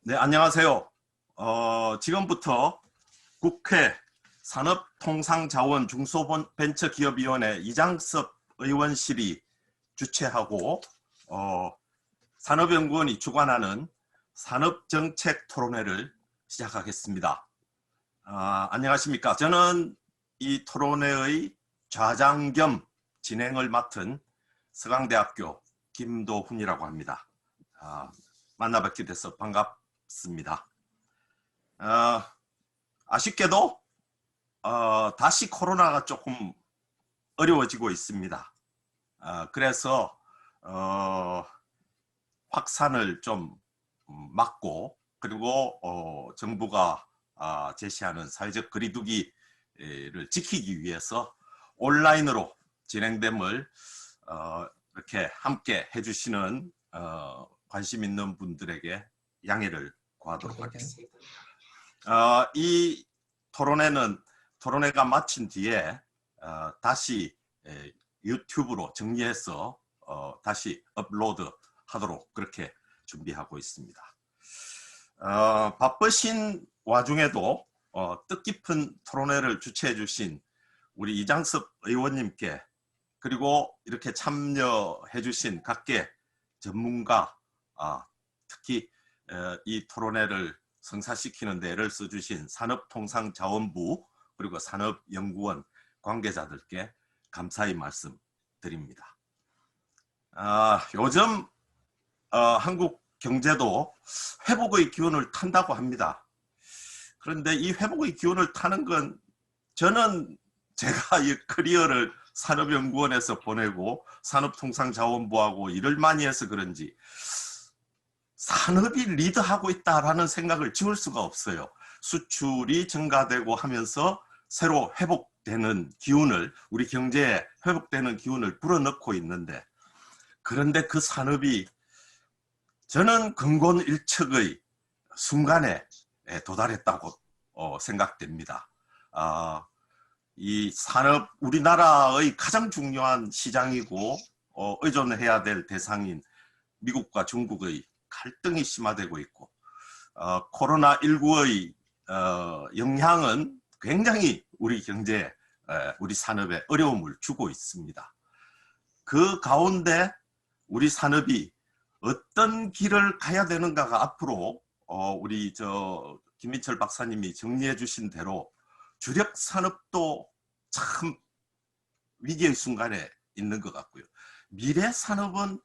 네, 안녕하세요. 지금부터 국회 산업통상자원 중소벤처기업위원회 이장섭 의원실이 주최하고 산업연구원이 주관하는 산업정책 토론회를 시작하겠습니다. 안녕하십니까. 저는 이 토론회의 좌장 겸 진행을 맡은 서강대학교 김도훈이라고 합니다. 만나 뵙게 돼서 반갑습니다. 아쉽게도 다시 코로나가 조금 어려워지고 있습니다. 그래서 확산을 좀 막고, 그리고 정부가 제시하는 사회적 거리두기를 지키기 위해서 온라인으로 진행됨을 이렇게 함께 해주시는 관심 있는 분들에게 양해를 구하도록 하겠습니다. 이 토론회가 마친 뒤에 다시 유튜브로 정리해서 다시 업로드 하도록 그렇게 준비하고 있습니다. 바쁘신 와중에도 뜻깊은 토론회를 주최해 주신 우리 이장섭 의원님께, 그리고 이렇게 참여해 주신 각계 전문가, 특히 이 토론회를 성사시키는 데 애를 써주신 산업통상자원부 그리고 산업연구원 관계자들께 감사의 말씀드립니다. 요즘 한국 경제도 회복의 기운을 탄다고 합니다. 그런데 이 회복의 기운을 타는 건, 저는 제가 이 커리어를 산업연구원에서 보내고 산업통상자원부하고 일을 많이 해서 그런지 산업이 리드하고 있다라는 생각을 지울 수가 없어요. 수출이 증가되고 하면서 새로 회복되는 기운을, 우리 경제에 회복되는 기운을 불어넣고 있는데, 그런데 그 산업이 저는 근곤일척의 순간에 도달했다고 생각됩니다. 이 산업, 우리나라의 가장 중요한 시장이고 의존해야 될 대상인 미국과 중국의 갈등이 심화되고 있고, 코로나19의 영향은 굉장히 우리 경제에, 우리 산업에 어려움을 주고 있습니다. 그 가운데 우리 산업이 어떤 길을 가야 되는가가 앞으로 우리 김민철 박사님이 정리해 주신 대로 주력 산업도 참 위기의 순간에 있는 것 같고요. 미래 산업은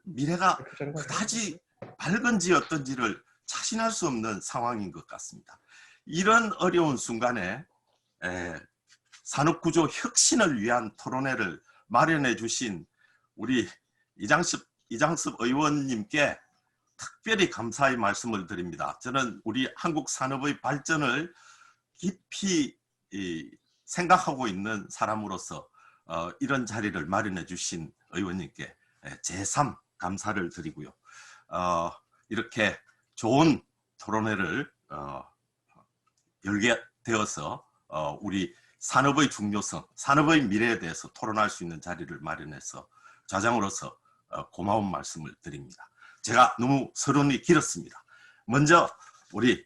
미래가 그다지 밝은지 어떤지를 자신할 수 없는 상황인 것 같습니다. 이런 어려운 순간에 산업구조 혁신을 위한 토론회를 마련해 주신 우리 이장섭 의원님께 특별히 감사의 말씀을 드립니다. 저는 우리 한국 산업의 발전을 깊이 생각하고 있는 사람으로서 이런 자리를 마련해 주신 의원님께 제3 감사를 드리고요. 이렇게 좋은 토론회를 열게 되어서 우리 산업의 중요성, 산업의 미래에 대해서 토론할 수 있는 자리를 마련해서 좌장으로서 고마운 말씀을 드립니다. 제가 너무 서론이 길었습니다. 먼저 우리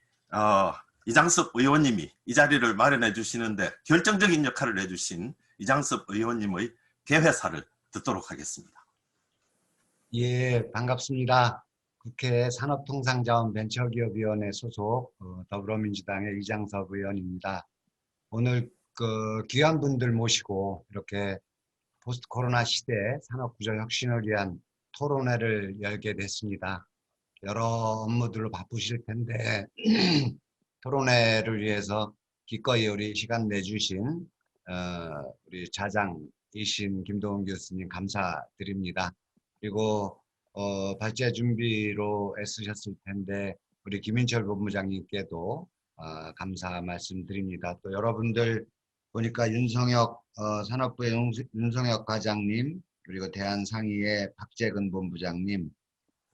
이장섭 의원님이 이 자리를 마련해 주시는데 결정적인 역할을 해주신 이장섭 의원님의 개회사를 듣도록 하겠습니다. 예, 반갑습니다. 국회 산업통상자원벤처기업위원회 소속 더불어민주당의 이장섭 의원입니다. 오늘 귀한 분들 모시고 이렇게 포스트 코로나 시대 산업구조 혁신을 위한 토론회를 열게 됐습니다. 여러 업무들로 바쁘실 텐데 토론회를 위해서 기꺼이 우리 시간 내주신 우리 좌장이신 김도훈 교수님 감사드립니다. 그리고 발제 준비로 애쓰셨을 텐데 우리 김인철 본부장님께도 감사 말씀드립니다. 또 여러분들 보니까 윤성혁 산업부의 윤성혁 과장님, 그리고 대한상의의 박재근 본부장님,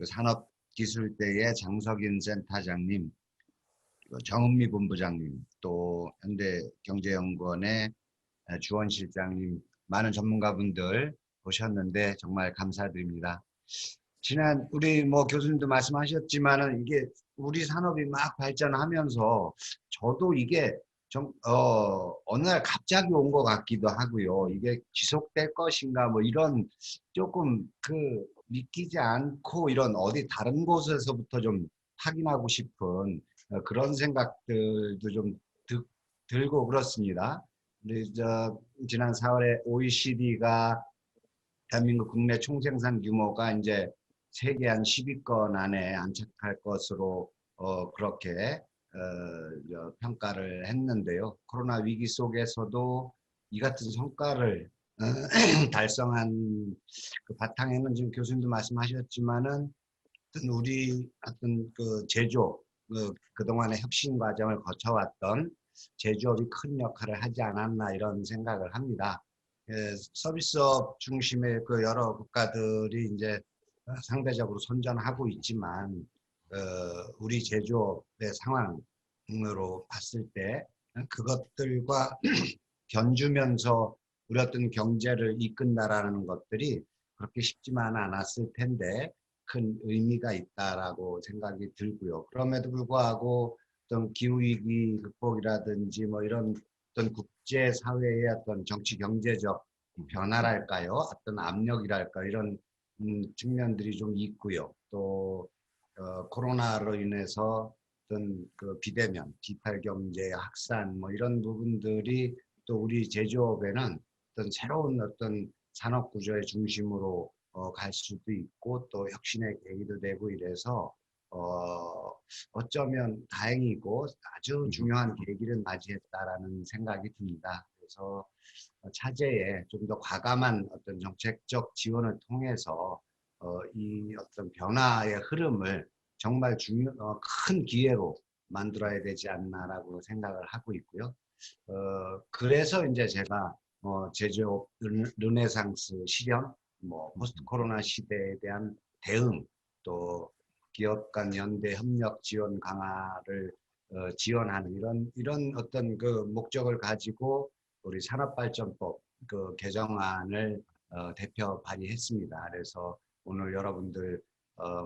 산업기술대의 장석인 센터장님, 그리고 정은미 본부장님, 또 현대경제연구원의 주원 실장님, 많은 전문가분들 오셨는데 정말 감사드립니다. 지난 우리 뭐 교수님도 말씀하셨지만은 이게 우리 산업이 막 발전하면서 저도 이게 어느 날 갑자기 온 것 같기도 하고요. 이게 지속될 것인가 뭐 이런 조금 그 믿기지 않고 이런 어디 다른 곳에서부터 좀 확인하고 싶은 그런 생각들도 좀 들고 그렇습니다. 우리 지난 4월에 OECD가 대한민국 국내 총생산 규모가 이제 세계 한 10위권 안에 안착할 것으로 그렇게 평가를 했는데요. 코로나 위기 속에서도 이 같은 성과를 달성한 그 바탕에는 지금 교수님도 말씀하셨지만은 우리 어떤 그 제조업 그동안의 혁신 과정을 거쳐왔던 제조업이 큰 역할을 하지 않았나 이런 생각을 합니다. 서비스업 중심의 그 여러 국가들이 이제 상대적으로 선전하고 있지만 우리 제조업의 상황으로 봤을 때 그것들과 견주면서 우리 어떤 경제를 이끈다라는 것들이 그렇게 쉽지만은 않았을 텐데 큰 의미가 있다라고 생각이 들고요. 그럼에도 불구하고 어떤 기후위기 극복이라든지 뭐 이런 어떤 국제사회의 어떤 정치 경제적 변화랄까요? 어떤 압력이랄까 이런 측면들이 좀 있고요. 또 코로나로 인해서 어떤 그 비대면, 디지털 경제의 확산 뭐 이런 부분들이 또 우리 제조업에는 어떤 새로운 어떤 산업 구조의 중심으로 갈 수도 있고 또 혁신의 계기도 되고 이래서 어쩌면 다행이고 아주 중요한 계기를 맞이했다라는 생각이 듭니다. 그래서 차제에 좀 더 과감한 어떤 정책적 지원을 통해서 이 어떤 변화의 흐름을 정말 큰 기회로 만들어야 되지 않나라고 생각을 하고 있고요. 그래서 이제 제가 제조업 르네상스 실현, 뭐 포스트 코로나 시대에 대한 대응, 또 기업 간 연대 협력 지원 강화를 지원하는 이런 어떤 그 목적을 가지고 우리 산업발전법 그 개정안을 대표 발의했습니다. 그래서 오늘 여러분들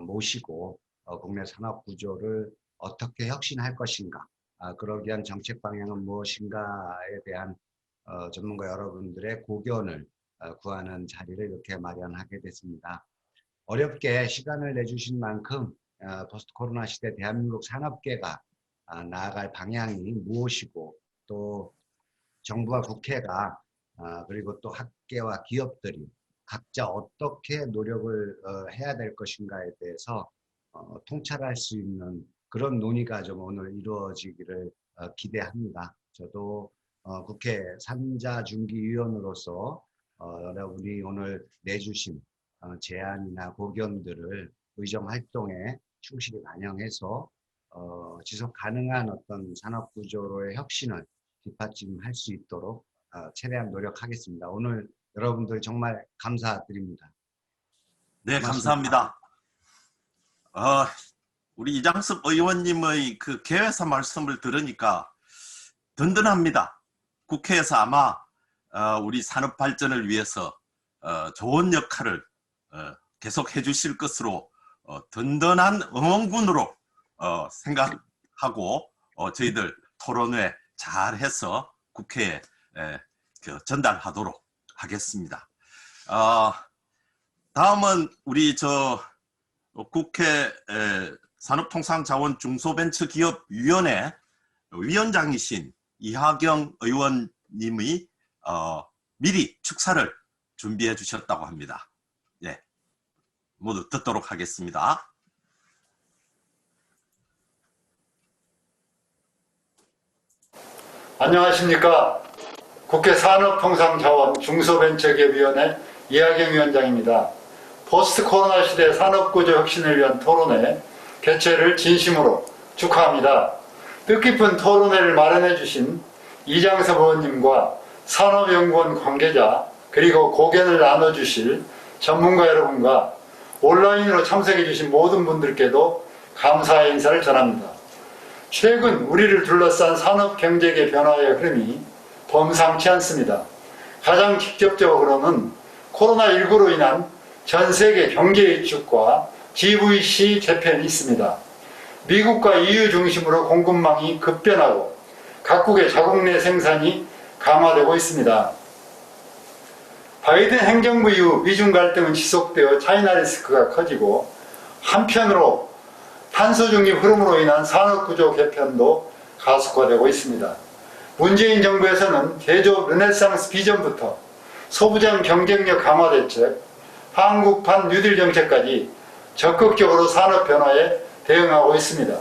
모시고 국내 산업 구조를 어떻게 혁신할 것인가, 그러기 위한 정책 방향은 무엇인가에 대한 전문가 여러분들의 고견을 구하는 자리를 이렇게 마련하게 됐습니다. 어렵게 시간을 내주신 만큼 포스트 코로나 시대 대한민국 산업계가 나아갈 방향이 무엇이고 또 정부와 국회가 그리고 또 학계와 기업들이 각자 어떻게 노력을 해야 될 것인가에 대해서 통찰할 수 있는 그런 논의가 좀 오늘 이루어지기를 기대합니다. 저도 국회 산자중기위원으로서 여러분이 오늘 내주신 제안이나 고견들을 의정활동에 충실히 반영해서 지속 가능한 어떤 산업구조로의 혁신을 뒷받침할 수 있도록 최대한 노력하겠습니다. 오늘 여러분들 정말 감사드립니다. 네, 고맙습니다. 감사합니다. 우리 이장섭 의원님의 그 개회사 말씀을 들으니까 든든합니다. 국회에서 아마 우리 산업 발전을 위해서 좋은 역할을 계속 해주실 것으로 든든한 응원군으로 생각하고 저희들 토론회 잘해서 국회에 전달하도록 하겠습니다. 다음은 우리 국회 산업통상자원 중소벤처기업위원회 위원장이신 이하경 의원님이 미리 축사를 준비해 주셨다고 합니다. 예, 모두 듣도록 하겠습니다. 안녕하십니까. 국회 산업통상자원 중소벤처기업위원회 이하경 위원장입니다. 포스트 코로나 시대 산업구조 혁신을 위한 토론회 개최를 진심으로 축하합니다. 뜻깊은 토론회를 마련해 주신 이장섭 의원님과 산업연구원 관계자 그리고 고견을 나눠주실 전문가 여러분과 온라인으로 참석해 주신 모든 분들께도 감사의 인사를 전합니다. 최근 우리를 둘러싼 산업경제계 변화의 흐름이 범상치 않습니다. 가장 직접적으로는 코로나19로 인한 전 세계 경제 위축과 GVC 재편이 있습니다. 미국과 EU 중심으로 공급망이 급변하고 각국의 자국 내 생산이 강화되고 있습니다. 바이든 행정부 이후 미중 갈등은 지속되어 차이나 리스크가 커지고 한편으로 탄소 중립 흐름으로 인한 산업구조 개편도 가속화되고 있습니다. 문재인 정부에서는 제조업 르네상스 비전부터 소부장 경쟁력 강화 대책, 한국판 뉴딜 정책까지 적극적으로 산업 변화에 대응하고 있습니다.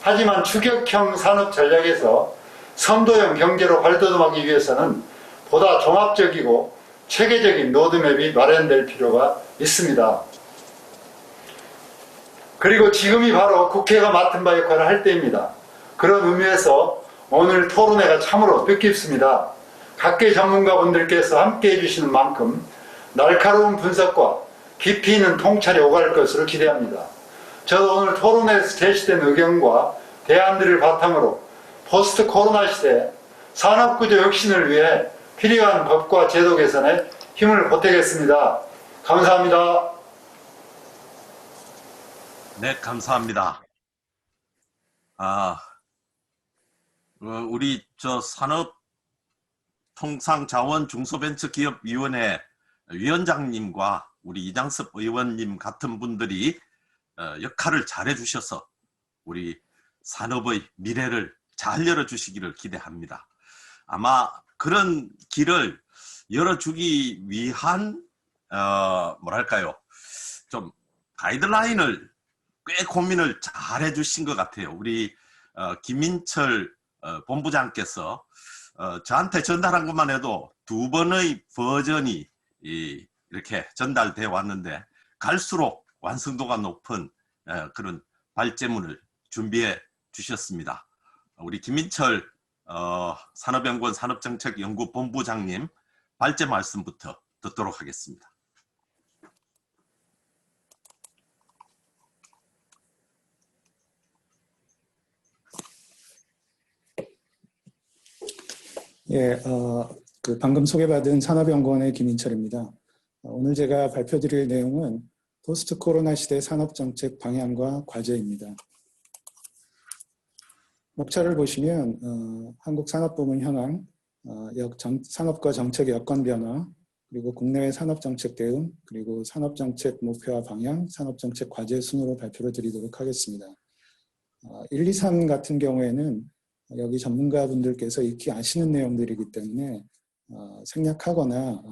하지만 추격형 산업 전략에서 선도형 경제로 발돋움하기 위해서는 보다 종합적이고 체계적인 로드맵이 마련될 필요가 있습니다. 그리고 지금이 바로 국회가 맡은 바 역할을 할 때입니다. 그런 의미에서 오늘 토론회가 참으로 뜻깊습니다. 각계 전문가분들께서 함께해 주시는 만큼 날카로운 분석과 깊이 있는 통찰이 오갈 것으로 기대합니다. 저도 오늘 토론회에서 제시된 의견과 대안들을 바탕으로 포스트 코로나 시대 산업구조 혁신을 위해 필요한 법과 제도 개선에 힘을 보태겠습니다. 감사합니다. 네, 감사합니다. 우리 산업통상자원중소벤처기업위원회 위원장님과 우리 이장섭 의원님 같은 분들이 역할을 잘해 주셔서 우리 산업의 미래를 잘 열어주시기를 기대합니다. 아마 그런 길을 열어주기 위한 뭐랄까요, 좀 가이드라인을 꽤 고민을 잘 해주신 것 같아요. 우리 김인철 본부장께서 저한테 전달한 것만 해도 2번의 버전이 이렇게 전달되어 왔는데 갈수록 완성도가 높은 그런 발제문을 준비해 주셨습니다. 우리 김인철 산업연구원 산업정책연구본부장님 발제 말씀부터 듣도록 하겠습니다. 예, 방금 소개받은 산업연구원의 김인철입니다. 오늘 제가 발표드릴 내용은 포스트 코로나 시대 산업정책 방향과 과제입니다. 목차를 보시면 한국산업부문 현황, 산업과 정책 여건 변화, 그리고 국내외 산업정책 대응, 그리고 산업정책 목표와 방향, 산업정책 과제 순으로 발표를 드리도록 하겠습니다. 1, 2, 3 같은 경우에는 여기 전문가분들께서 익히 아시는 내용들이기 때문에 생략하거나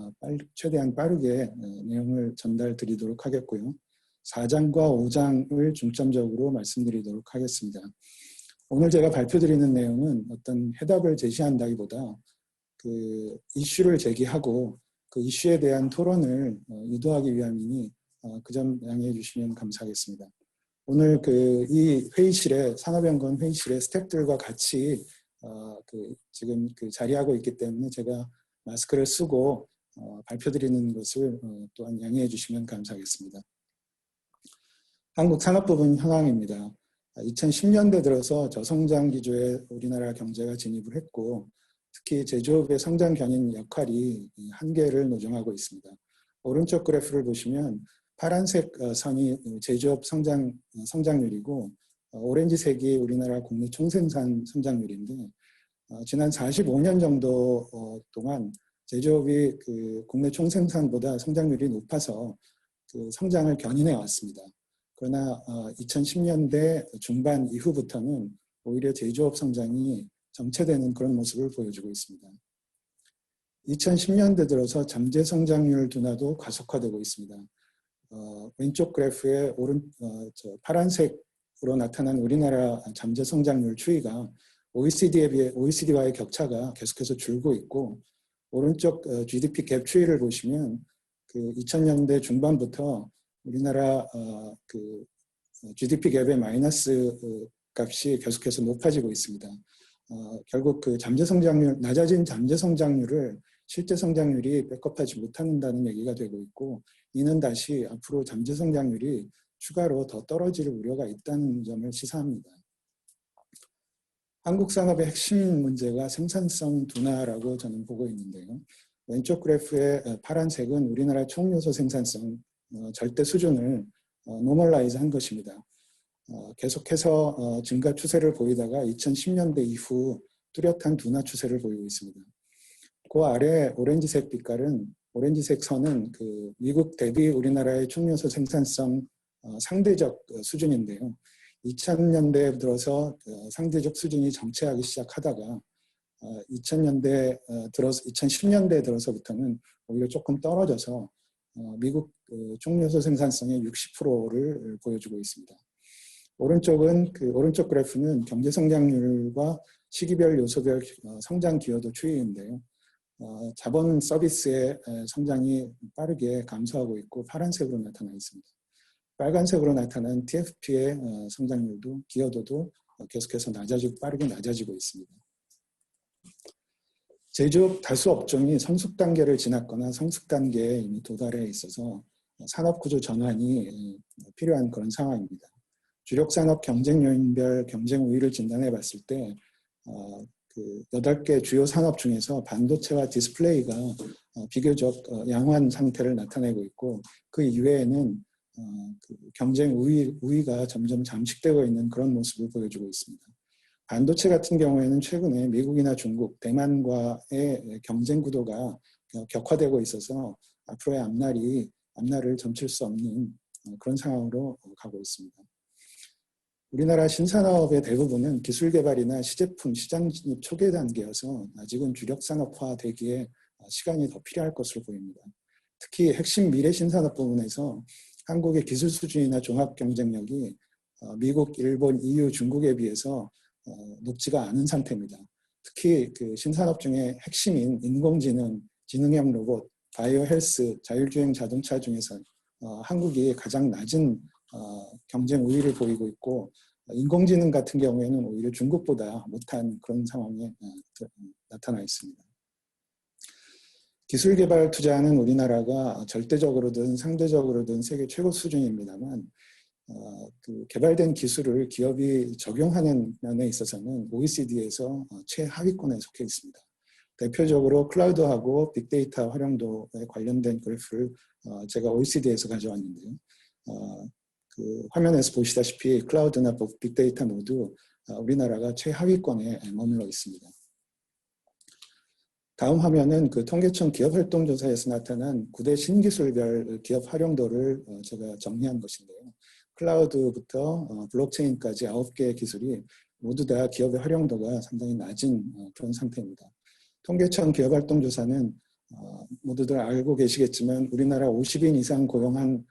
최대한 빠르게 내용을 전달 드리도록 하겠고요. 4장과 5장을 중점적으로 말씀드리도록 하겠습니다. 오늘 제가 발표드리는 내용은 어떤 해답을 제시한다기보다 그 이슈를 제기하고 그 이슈에 대한 토론을 유도하기 위함이니 그 점 양해해 주시면 감사하겠습니다. 오늘 이 회의실에, 산업연구원 회의실에 스태프들과 같이 지금 자리하고 있기 때문에 제가 마스크를 쓰고 발표드리는 것을 또한 양해해 주시면 감사하겠습니다. 한국 산업부문 현황입니다. 2010년대 들어서 저성장 기조에 우리나라 경제가 진입을 했고 특히 제조업의 성장 견인 역할이 한계를 노정하고 있습니다. 오른쪽 그래프를 보시면 파란색 선이 제조업 성장률이고 오렌지색이 우리나라 국내 총생산 성장률인데 지난 45년 정도 동안 제조업이 국내 총생산보다 성장률이 높아서 성장을 견인해 왔습니다. 그러나 2010년대 중반 이후부터는 오히려 제조업 성장이 정체되는 그런 모습을 보여주고 있습니다. 2010년대 들어서 잠재 성장률 둔화도 가속화되고 있습니다. 왼쪽 그래프의 파란색으로 나타난 우리나라 잠재 성장률 추이가 OECD와의 격차가 계속해서 줄고 있고 오른쪽 GDP 갭 추이를 보시면 2000년대 중반부터 우리나라 GDP 갭의 마이너스 값이 계속해서 높아지고 있습니다. 결국 낮아진 잠재 성장률을 실제 성장률이 백업하지 못한다는 얘기가 되고 있고 이는 다시 앞으로 잠재 성장률이 추가로 더 떨어질 우려가 있다는 점을 시사합니다. 한국 산업의 핵심 문제가 생산성 둔화라고 저는 보고 있는데요. 왼쪽 그래프의 파란색은 우리나라 총요소 생산성 절대 수준을 노멀라이즈 한 것입니다. 계속해서 증가 추세를 보이다가 2010년대 이후 뚜렷한 둔화 추세를 보이고 있습니다. 그 아래 오렌지색 빛깔은 오렌지색 선은 그 미국 대비 우리나라의 충요소 생산성 상대적 수준인데요. 2000년대에 들어서 상대적 수준이 정체하기 시작하다가 2010년대에 들어서부터는 오히려 조금 떨어져서 미국 총요소 생산성의 60%를 보여주고 있습니다. 오른쪽 그래프는 경제 성장률과 시기별 요소별 성장 기여도 추이인데요. 자본 서비스의 성장이 빠르게 감소하고 있고 파란색으로 나타나 있습니다. 빨간색으로 나타난 TFP의 성장률도 기여도도 계속해서 빠르게 낮아지고 있습니다. 제조업 다수 업종이 성숙 단계를 지났거나 성숙 단계에 이미 도달해 있어서 산업구조 전환이 필요한 그런 상황입니다. 주력 산업 경쟁 요인별 경쟁 우위를 진단해 봤을 때 8개 주요 산업 중에서 반도체와 디스플레이가 비교적 양호한 상태를 나타내고 있고 그 이외에는 경쟁 우위가 점점 잠식되고 있는 그런 모습을 보여주고 있습니다. 반도체 같은 경우에는 최근에 미국이나 중국, 대만과의 경쟁 구도가 격화되고 있어서 앞으로의 앞날을 점칠 수 없는 그런 상황으로 가고 있습니다. 우리나라 신산업의 대부분은 기술 개발이나 시제품, 시장 진입 초기 단계여서 아직은 주력 산업화 되기에 시간이 더 필요할 것으로 보입니다. 특히 핵심 미래 신산업 부분에서 한국의 기술 수준이나 종합 경쟁력이 미국, 일본, EU, 중국에 비해서 높지가 않은 상태입니다. 특히 그 신산업 중에 핵심인 인공지능, 지능형 로봇, 바이오 헬스, 자율주행 자동차 중에서 한국이 가장 낮은 경쟁 우위를 보이고 있고 인공지능 같은 경우에는 오히려 중국보다 못한 그런 상황에 나타나 있습니다. 기술 개발 투자는 우리나라가 절대적으로든 상대적으로든 세계 최고 수준입니다만 그 개발된 기술을 기업이 적용하는 면에 있어서는 OECD에서 최하위권에 속해 있습니다. 대표적으로 클라우드하고 빅데이터 활용도에 관련된 그래프를 제가 OECD에서 가져왔는데요. 그 화면에서 보시다시피 클라우드나 빅데이터 모두 우리나라가 최하위권에 머물러 있습니다. 다음 화면은 그 통계청 기업활동조사에서 나타난 9대 신기술별 기업 활용도를 제가 정리한 것인데요. 클라우드부터 블록체인까지 9개의 기술이 모두 다 기업의 활용도가 상당히 낮은 그런 상태입니다. 통계청 기업활동조사는 모두들 알고 계시겠지만 우리나라 50인 이상 고용한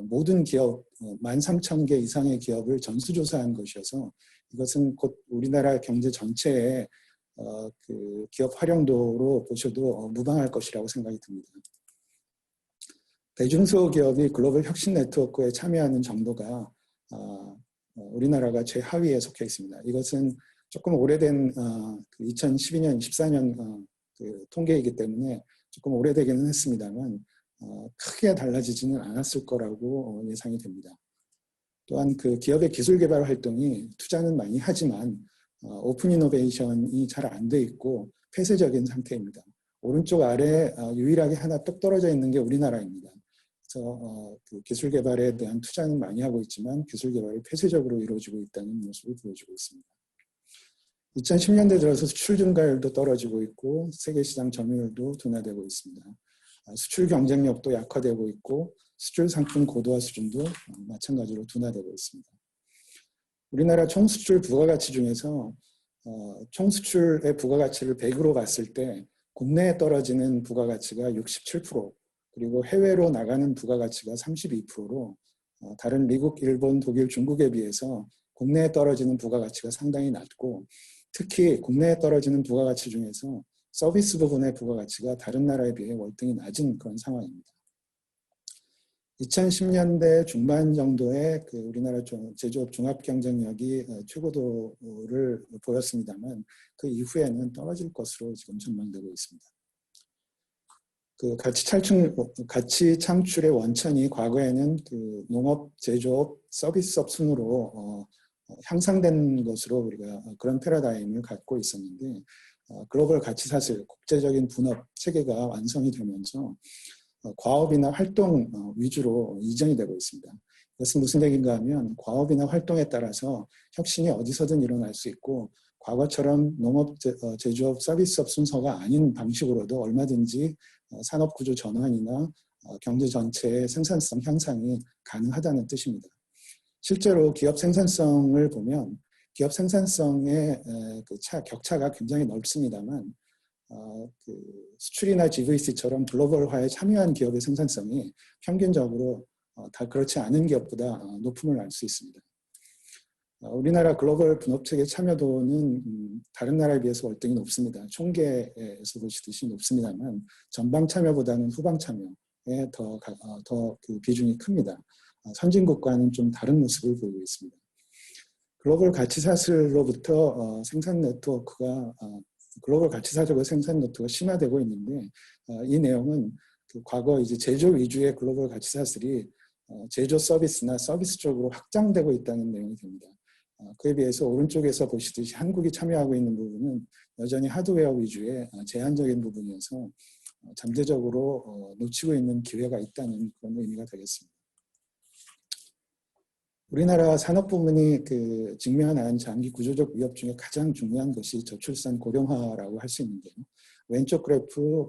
모든 기업 13,000개 이상의 기업을 전수조사한 것이어서 이것은 곧 우리나라 경제 전체의 그 기업 활용도로 보셔도 무방할 것이라고 생각이 듭니다. 대중소기업이 글로벌 혁신 네트워크에 참여하는 정도가 우리나라가 최하위에 속해 있습니다. 이것은 조금 오래된 2012년, 14년 그 통계이기 때문에 조금 오래되기는 했습니다만 크게 달라지지는 않았을 거라고 예상이 됩니다. 또한 그 기업의 기술 개발 활동이 투자는 많이 하지만 오픈 이노베이션이 잘 안 돼 있고 폐쇄적인 상태입니다. 오른쪽 아래 유일하게 하나 똑 떨어져 있는 게 우리나라입니다. 그래서 그 기술 개발에 대한 투자는 많이 하고 있지만 기술 개발이 폐쇄적으로 이루어지고 있다는 모습을 보여주고 있습니다. 2010년대 들어서 수출 증가율도 떨어지고 있고 세계 시장 점유율도 둔화되고 있습니다. 수출 경쟁력도 약화되고 있고 수출 상품 고도화 수준도 마찬가지로 둔화되고 있습니다. 우리나라 총수출 부가가치 중에서 총수출의 부가가치를 100으로 봤을 때 국내에 떨어지는 부가가치가 67%, 그리고 해외로 나가는 부가가치가 32%로 다른 미국, 일본, 독일, 중국에 비해서 국내에 떨어지는 부가가치가 상당히 낮고 특히 국내에 떨어지는 부가가치 중에서 서비스 부분의 부가가치가 다른 나라에 비해 월등히 낮은 그런 상황입니다. 2010년대 중반 정도에 그 우리나라 제조업 종합 경쟁력이 최고도를 보였습니다만 그 이후에는 떨어질 것으로 지금 전망되고 있습니다. 그 가치 창출의 원천이 과거에는 그 농업, 제조업, 서비스업 순으로 향상된 것으로 우리가 그런 패러다임을 갖고 있었는데 글로벌 가치 사슬, 국제적인 분업 체계가 완성이 되면서 과업이나 활동 위주로 이전이 되고 있습니다. 이것은 무슨 얘기인가 하면 과업이나 활동에 따라서 혁신이 어디서든 일어날 수 있고 과거처럼 농업, 제조업, 서비스업 순서가 아닌 방식으로도 얼마든지 산업구조 전환이나 경제 전체의 생산성 향상이 가능하다는 뜻입니다. 실제로 기업 생산성을 보면 기업 생산성의 격차가 굉장히 넓습니다만 수출이나 GVC처럼 글로벌화에 참여한 기업의 생산성이 평균적으로 다 그렇지 않은 기업보다 높음을 알 수 있습니다. 우리나라 글로벌 분업체계 참여도는 다른 나라에 비해서 월등히 높습니다. 총계에서 보시듯이 높습니다만 전방 참여보다는 후방 참여에 더 그 비중이 큽니다. 선진국과는 좀 다른 모습을 보이고 있습니다. 글로벌 가치사슬로부터 생산 네트워크가 글로벌 가치사적으로 생산 네트워크가 심화되고 있는데 이 내용은 과거 이제 제조 위주의 글로벌 가치사슬이 제조 서비스나 서비스 쪽으로 확장되고 있다는 내용이 됩니다. 그에 비해서 오른쪽에서 보시듯이 한국이 참여하고 있는 부분은 여전히 하드웨어 위주의 제한적인 부분이어서 잠재적으로 놓치고 있는 기회가 있다는 그런 의미가 되겠습니다. 우리나라 산업 부문이 직면한 장기 구조적 위협 중에 가장 중요한 것이 저출산 고령화라고 할 수 있는데요. 왼쪽 그래프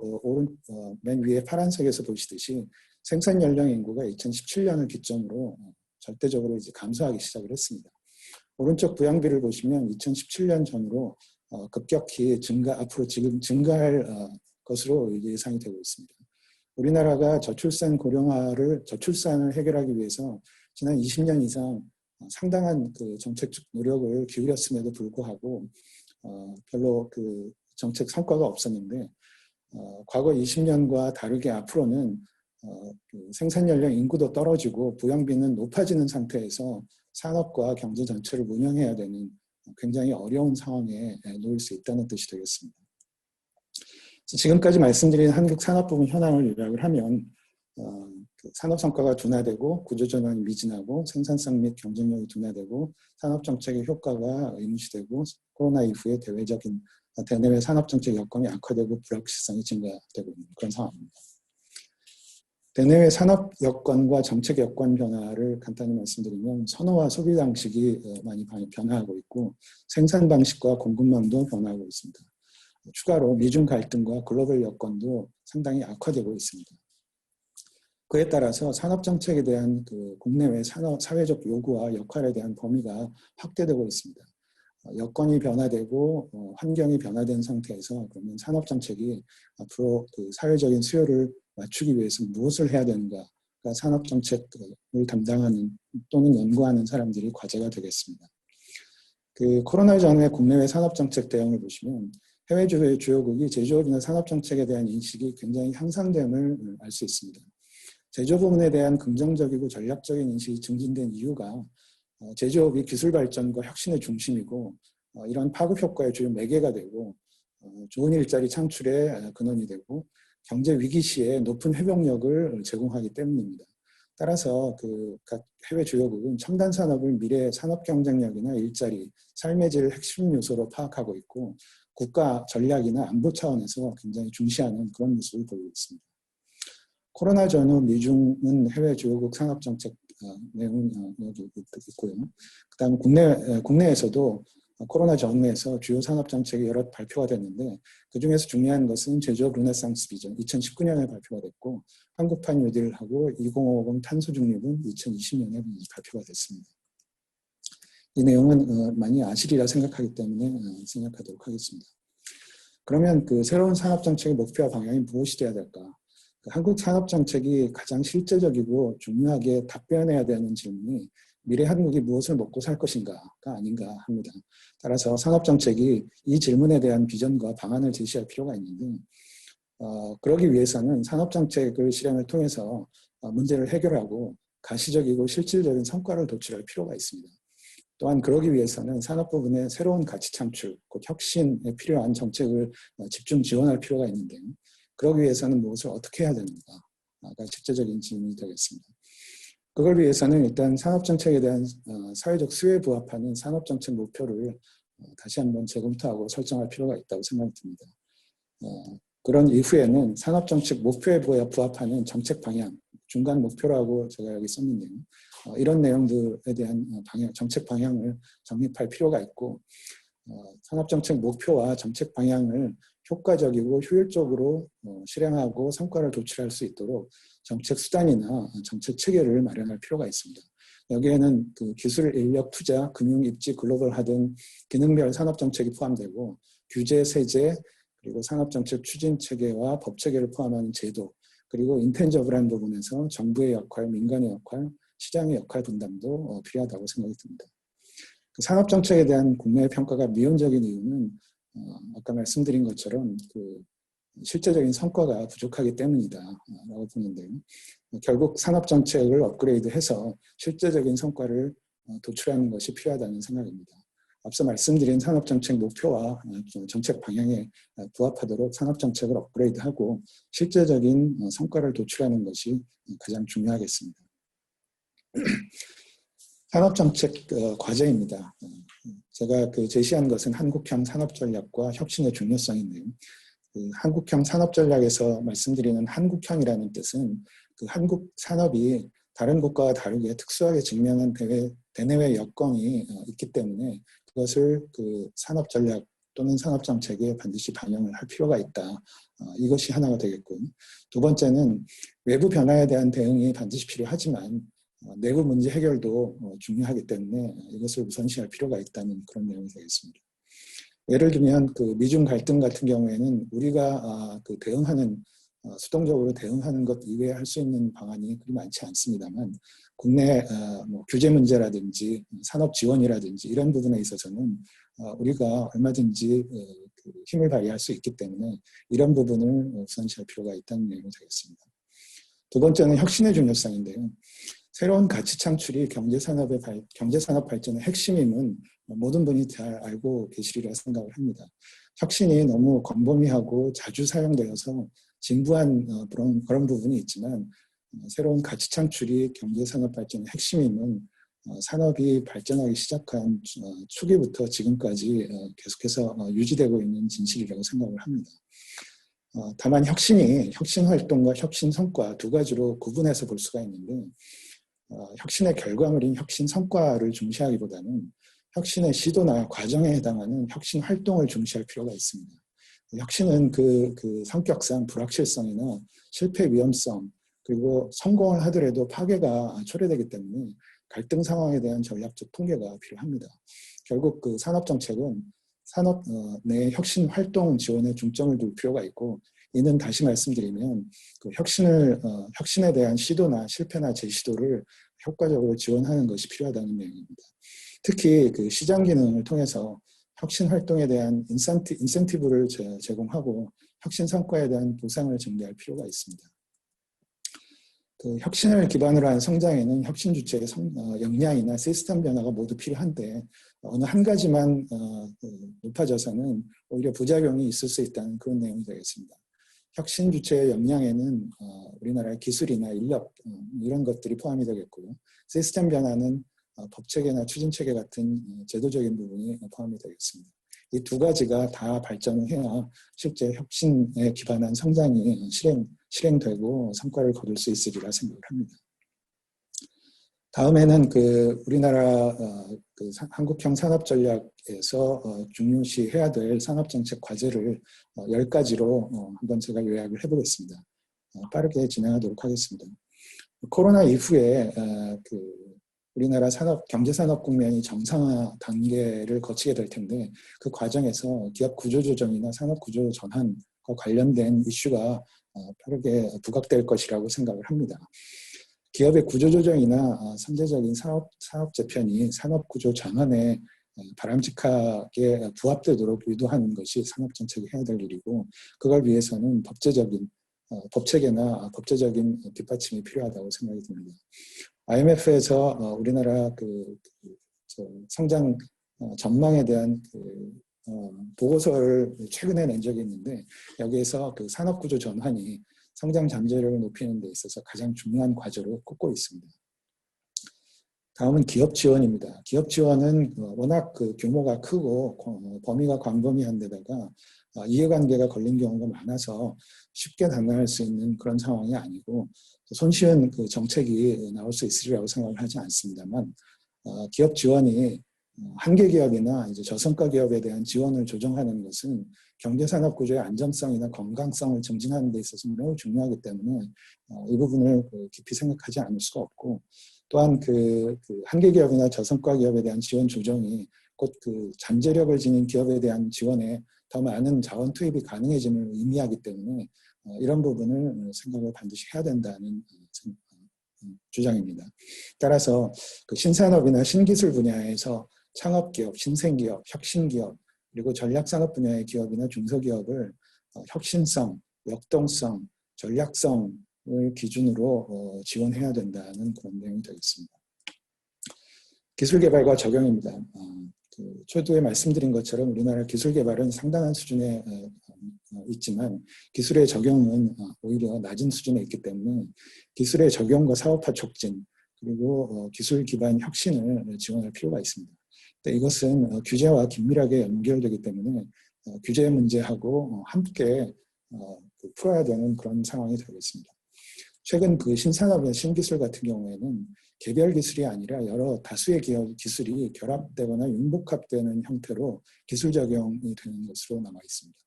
맨 위에 파란색에서 보시듯이 생산 연령 인구가 2017년을 기점으로 절대적으로 이제 감소하기 시작을 했습니다. 오른쪽 부양비를 보시면 2017년 전으로 급격히 앞으로 지금 증가할 것으로 예상이 되고 있습니다. 우리나라가 저출산을 해결하기 위해서 지난 20년 이상 상당한 정책적 노력을 기울였음에도 불구하고 별로 정책 성과가 없었는데 과거 20년과 다르게 앞으로는 생산 연령 인구도 떨어지고 부양비는 높아지는 상태에서 산업과 경제 전체를 운영해야 되는 굉장히 어려운 상황에 놓일 수 있다는 뜻이 되겠습니다. 지금까지 말씀드린 한국 산업 부문 현황을 요약을 하면 산업 성과가 둔화되고 구조전환이 미진하고 생산성 및 경쟁력이 둔화되고 산업정책의 효과가 의무시되고 코로나 이후에 대내외 산업정책 여건이 악화되고 불확실성이 증가되고 있는 그런 상황입니다. 대내외 산업 여건과 정책 여건 변화를 간단히 말씀드리면 선호와 소비 방식이 많이 변화하고 있고 생산 방식과 공급망도 변화하고 있습니다. 추가로 미중 갈등과 글로벌 여건도 상당히 악화되고 있습니다. 그에 따라서 산업정책에 대한 국내외 사회적 요구와 역할에 대한 범위가 확대되고 있습니다. 여건이 변화되고 환경이 변화된 상태에서 그러면 산업정책이 앞으로 사회적인 수요를 맞추기 위해서 무엇을 해야 되는가가 산업정책을 담당하는 또는 연구하는 사람들이 과제가 되겠습니다. 코로나 전에 국내외 산업정책 대응을 보시면 해외 주요국이 제조업이나 산업정책에 대한 인식이 굉장히 향상됨을 알 수 있습니다. 제조 부문에 대한 긍정적이고 전략적인 인식이 증진된 이유가 제조업이 기술 발전과 혁신의 중심이고 이런 파급 효과의 주요 매개가 되고 좋은 일자리 창출의 근원이 되고 경제 위기 시에 높은 회복력을 제공하기 때문입니다. 따라서 각 해외 주요국은 첨단 산업을 미래의 산업 경쟁력이나 일자리, 삶의 질을 핵심 요소로 파악하고 있고 국가 전략이나 안보 차원에서 굉장히 중시하는 그런 모습을 보이고 있습니다. 코로나 전후 미중은 해외 주요국 산업정책 내용이 여기 있고요. 그 다음 국내에서도 코로나 전후에서 주요 산업정책이 여러 발표가 됐는데 그중에서 중요한 것은 제조업 르네상스 비전 2019년에 발표가 됐고 한국판 뉴딜하고 2050 탄소 중립은 2020년에 발표가 됐습니다. 이 내용은 많이 아시리라 생각하기 때문에 생략하도록 하겠습니다. 그러면 새로운 산업정책의 목표와 방향이 무엇이 되어야 될까? 한국 산업정책이 가장 실제적이고 중요하게 답변해야 되는 질문이 미래 한국이 무엇을 먹고 살 것인가가 아닌가 합니다. 따라서 산업정책이 이 질문에 대한 비전과 방안을 제시할 필요가 있는데 그러기 위해서는 산업정책을 실행을 통해서 문제를 해결하고 가시적이고 실질적인 성과를 도출할 필요가 있습니다. 또한 그러기 위해서는 산업 부분의 새로운 가치 창출, 곧 혁신에 필요한 정책을 집중 지원할 필요가 있는데요. 그러기 위해서는 무엇을 어떻게 해야 되는가가 실제적인 질문이 되겠습니다. 그걸 위해서는 일단 산업정책에 대한 사회적 수요에 부합하는 산업정책 목표를 다시 한번 재검토하고 설정할 필요가 있다고 생각이 듭니다. 그런 이후에는 산업정책 목표에 부합하는 정책 방향, 중간 목표라고 제가 여기 썼는데요. 이런 내용들에 대한 방향, 정책 방향을 정립할 필요가 있고, 산업정책 목표와 정책 방향을 효과적이고 효율적으로 실행하고 성과를 도출할 수 있도록 정책 수단이나 정책 체계를 마련할 필요가 있습니다. 여기에는 그 기술 인력 투자, 금융 입지, 글로벌화 등 기능별 산업정책이 포함되고, 규제, 세제, 그리고 산업정책 추진 체계와 법 체계를 포함하는 제도, 그리고 인텐저블한 부분에서 정부의 역할, 민간의 역할, 시장의 역할 분담도 필요하다고 생각이 듭니다. 그 산업정책에 대한 국내의 평가가 미온적인 이유는 아까 말씀드린 것처럼 그 실제적인 성과가 부족하기 때문이다라고 보는데요. 결국 산업정책을 업그레이드해서 실제적인 성과를 도출하는 것이 필요하다는 생각입니다. 앞서 말씀드린 산업정책 목표와 정책 방향에 부합하도록 산업정책을 업그레이드하고 실제적인 성과를 도출하는 것이 가장 중요하겠습니다. 산업정책 과제입니다. 제가 제시한 것은 한국형 산업전략과 혁신의 중요성인데요. 한국형 산업전략에서 말씀드리는 한국형이라는 뜻은 그 한국 산업이 다른 국가와 다르게 특수하게 직면한 대내외 여건이 있기 때문에 그것을 그 산업전략 또는 산업정책에 반드시 반영을 할 필요가 있다. 이것이 하나가 되겠고요. 두 번째는 외부 변화에 대한 대응이 반드시 필요하지만 내부 문제 해결도 중요하기 때문에 이것을 우선시할 필요가 있다는 그런 내용이 되겠습니다. 예를 들면 그 미중 갈등 같은 경우에는 우리가 그 대응하는 수동적으로 대응하는 것 이외에 할 수 있는 방안이 그리 많지 않습니다만 국내 뭐 규제 문제라든지 산업 지원이라든지 이런 부분에 있어서는 우리가 얼마든지 그 힘을 발휘할 수 있기 때문에 이런 부분을 우선시할 필요가 있다는 내용이 되겠습니다. 두 번째는 혁신의 중요성인데요. 새로운 가치 창출이 경제산업 발전의 핵심임은 모든 분이 잘 알고 계시리라 생각을 합니다. 혁신이 너무 광범위하고 자주 사용되어서 진부한 그런 부분이 있지만 새로운 가치 창출이 경제산업 발전의 핵심임은 산업이 발전하기 시작한 초기부터 지금까지 계속해서 유지되고 있는 진실이라고 생각을 합니다. 다만 혁신 활동과 혁신 성과 두 가지로 구분해서 볼 수가 있는데 혁신의 결과물인 혁신 성과를 중시하기보다는 혁신의 시도나 과정에 해당하는 혁신 활동을 중시할 필요가 있습니다. 혁신은 그 성격상 불확실성이나 실패 위험성 그리고 성공을 하더라도 파괴가 초래되기 때문에 갈등 상황에 대한 전략적 통계가 필요합니다. 결국 그 산업정책은 산업 내 혁신 활동 지원에 중점을 둘 필요가 있고 이는 다시 말씀드리면 그 혁신에 대한 시도나 실패나 재시도를 효과적으로 지원하는 것이 필요하다는 내용입니다. 특히 그 시장 기능을 통해서 혁신 활동에 대한 인센티브를 제공하고 혁신 성과에 대한 보상을 증대할 필요가 있습니다. 그 혁신을 기반으로 한 성장에는 혁신 주체의 역량이나 시스템 변화가 모두 필요한데 어느 한 가지만 높아져서는 오히려 부작용이 있을 수 있다는 그런 내용이 되겠습니다. 혁신 주체의 역량에는 우리나라의 기술이나 인력 이런 것들이 포함이 되겠고요. 시스템 변화는 법체계나 추진체계 같은 제도적인 부분이 포함이 되겠습니다. 이 두 가지가 다 발전을 해야 실제 혁신에 기반한 성장이 실행되고 성과를 거둘 수 있으리라 생각을 합니다. 다음에는 그 우리나라 그 한국형 산업전략에서 중요시해야 될 산업정책 과제를 10가지로 한번 제가 요약을 해보겠습니다. 빠르게 진행하도록 하겠습니다. 코로나 이후에 그 우리나라 경제산업 국면이 정상화 단계를 거치게 될 텐데 그 과정에서 기업 구조조정이나 산업구조 전환과 관련된 이슈가 빠르게 부각될 것이라고 생각을 합니다. 기업의 구조조정이나 선제적인 사업 재편이 산업구조 전환에 바람직하게 부합되도록 유도하는 것이 산업정책이 해야 될 일이고 그걸 위해서는 법체계나 법제적인 뒷받침이 필요하다고 생각이 듭니다. IMF에서 우리나라 성장 전망에 대한 보고서를 최근에 낸 적이 있는데 여기에서 그 산업구조 전환이 성장 잠재력을 높이는 데 있어서 가장 중요한 과제로 꼽고 있습니다. 다음은 기업 지원입니다. 기업 지원은 워낙 그 규모가 크고 범위가 광범위한 데다가 이해관계가 걸린 경우가 많아서 쉽게 단행할 수 있는 그런 상황이 아니고 손쉬운 그 정책이 나올 수 있으리라고 생각을 하지 않습니다만 기업 지원이 한계 기업이나 이제 저성과 기업에 대한 지원을 조정하는 것은 경제산업 구조의 안정성이나 건강성을 증진하는 데 있어서 매우 중요하기 때문에 이 부분을 깊이 생각하지 않을 수가 없고 또한 그 한계 기업이나 저성과 기업에 대한 지원 조정이 곧 그 잠재력을 지닌 기업에 대한 지원에 더 많은 자원 투입이 가능해짐을 의미하기 때문에 이런 부분을 생각을 반드시 해야 된다는 주장입니다. 따라서 그 신산업이나 신기술 분야에서 창업기업, 신생기업, 혁신기업 그리고 전략산업 분야의 기업이나 중소기업을 혁신성, 역동성, 전략성을 기준으로 지원해야 된다는 그런 내용이 되겠습니다. 기술개발과 적용입니다. 초두에 말씀드린 것처럼 우리나라 기술개발은 상당한 수준에 있지만 기술의 적용은 오히려 낮은 수준에 있기 때문에 기술의 적용과 사업화 촉진 그리고 기술 기반 혁신을 지원할 필요가 있습니다. 이것은 규제와 긴밀하게 연결되기 때문에 규제 문제하고 함께 풀어야 되는 그런 상황이 되겠습니다. 최근 그 신산업의 신기술 같은 경우에는 개별 기술이 아니라 여러 다수의 기술이 결합되거나 융복합되는 형태로 기술 적용이 되는 것으로 남아 있습니다.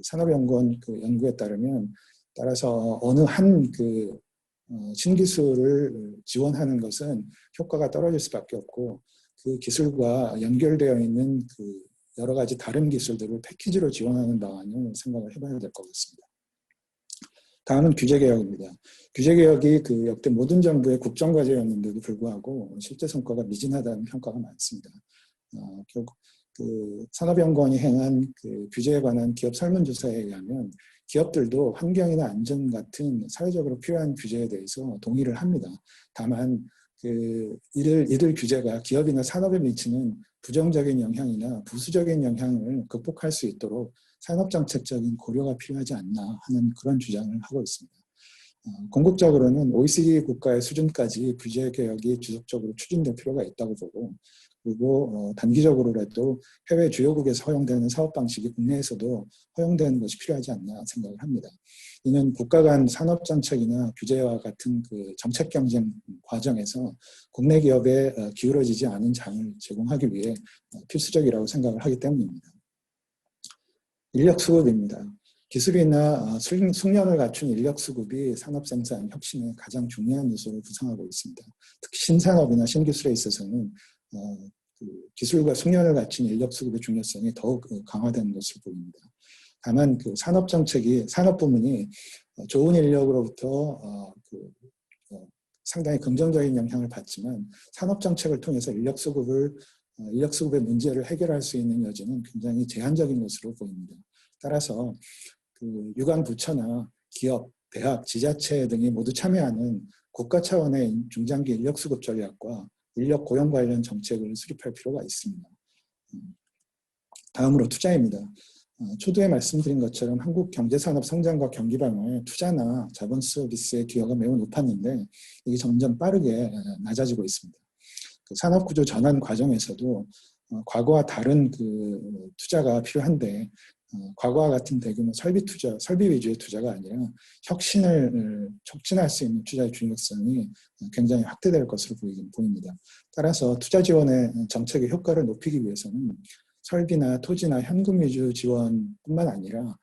산업연구원 그 연구에 따르면 따라서 어느 한 그 신기술을 지원하는 것은 효과가 떨어질 수밖에 없고 그 기술과 연결되어 있는 그 여러 가지 다른 기술들을 패키지로 지원하는 방안을 생각을 해봐야 될 것 같습니다. 다음은 규제개혁입니다. 규제개혁이 그 역대 모든 정부의 국정과제였는데도 불구하고 실제 성과가 미진하다는 평가가 많습니다. 결국 그 산업연구원이 행한 그 규제에 관한 기업 설문조사에 의하면 기업들도 환경이나 안전 같은 사회적으로 필요한 규제에 대해서 동의를 합니다. 다만 이들 규제가 기업이나 산업에 미치는 부정적인 영향이나 부수적인 영향을 극복할 수 있도록 산업정책적인 고려가 필요하지 않나 하는 그런 주장을 하고 있습니다. 궁극적으로는 OECD 국가의 수준까지 규제 개혁이 지속적으로 추진될 필요가 있다고 보고 그리고 단기적으로라도 해외 주요국에서 허용되는 사업 방식이 국내에서도 허용되는 것이 필요하지 않나 생각을 합니다. 이는 국가 간 산업 정책이나 규제와 같은 그 정책 경쟁 과정에서 국내 기업에 기울어지지 않은 장을 제공하기 위해 필수적이라고 생각을 하기 때문입니다. 인력 수급입니다. 기술이나 숙련을 갖춘 인력 수급이 산업 생산, 혁신의 가장 중요한 요소를 구성하고 있습니다. 특히 신산업이나 신기술에 있어서는 기술과 숙련을 갖춘 인력 수급의 중요성이 더욱 강화되는 것으로 보입니다. 다만 그 산업 정책이 산업 부문이 좋은 인력으로부터 상당히 긍정적인 영향을 받지만 산업 정책을 통해서 인력 수급의 문제를 해결할 수 있는 여지는 굉장히 제한적인 것으로 보입니다. 따라서 그 유관 부처나 기업, 대학, 지자체 등이 모두 참여하는 국가 차원의 중장기 인력 수급 전략과 인력 고용 관련 정책을 수립할 필요가 있습니다. 다음으로 투자입니다. 초두에 말씀드린 것처럼 한국 경제산업 성장과 경기 방어에 투자나 자본 서비스의 기여가 매우 높았는데 이게 점점 빠르게 낮아지고 있습니다. 그 산업구조 전환 과정에서도 과거와 다른 그 투자가 필요한데 과거와 같은 대규모 설비 위주의 투자가 아니라 혁신을 촉진할 수 있는 투자의 중요성이 굉장히 확대될 것으로 보입니다. 따라서 투자 지원의 정책의 효과를 높이기 위해서는 설비나 토지나 현금 위주 지원뿐만 아니라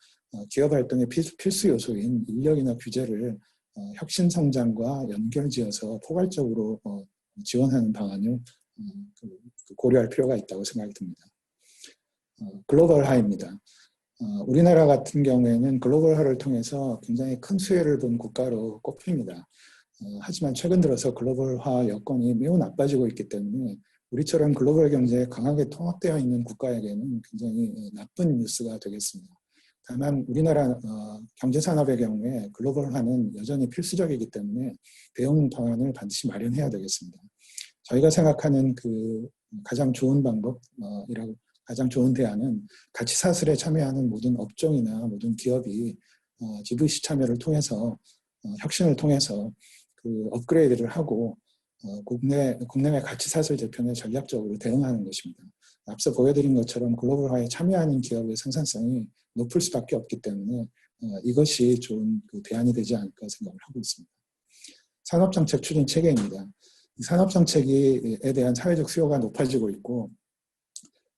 기업 활동의 필수 요소인 인력이나 규제를 혁신 성장과 연결지어서 포괄적으로 지원하는 방안을 고려할 필요가 있다고 생각이 듭니다. 글로벌화입니다. 우리나라 같은 경우에는 글로벌화를 통해서 굉장히 큰 수혜를 본 국가로 꼽힙니다. 하지만 최근 들어서 글로벌화 여건이 매우 나빠지고 있기 때문에 우리처럼 글로벌 경제에 강하게 통합되어 있는 국가에게는 굉장히 나쁜 뉴스가 되겠습니다. 다만 우리나라 경제산업의 경우에 글로벌화는 여전히 필수적이기 때문에 대응 방안을 반드시 마련해야 되겠습니다. 저희가 생각하는 그 가장 좋은 방법이라고 가장 좋은 대안은 가치 사슬에 참여하는 모든 업종이나 모든 기업이 GVC 참여를 통해서 혁신을 통해서 그 업그레이드를 하고 국내외 가치 사슬 재편에 전략적으로 대응하는 것입니다. 앞서 보여드린 것처럼 글로벌화에 참여하는 기업의 생산성이 높을 수밖에 없기 때문에 이것이 좋은 대안이 되지 않을까 생각을 하고 있습니다. 산업정책 추진 체계입니다. 산업정책에 대한 사회적 수요가 높아지고 있고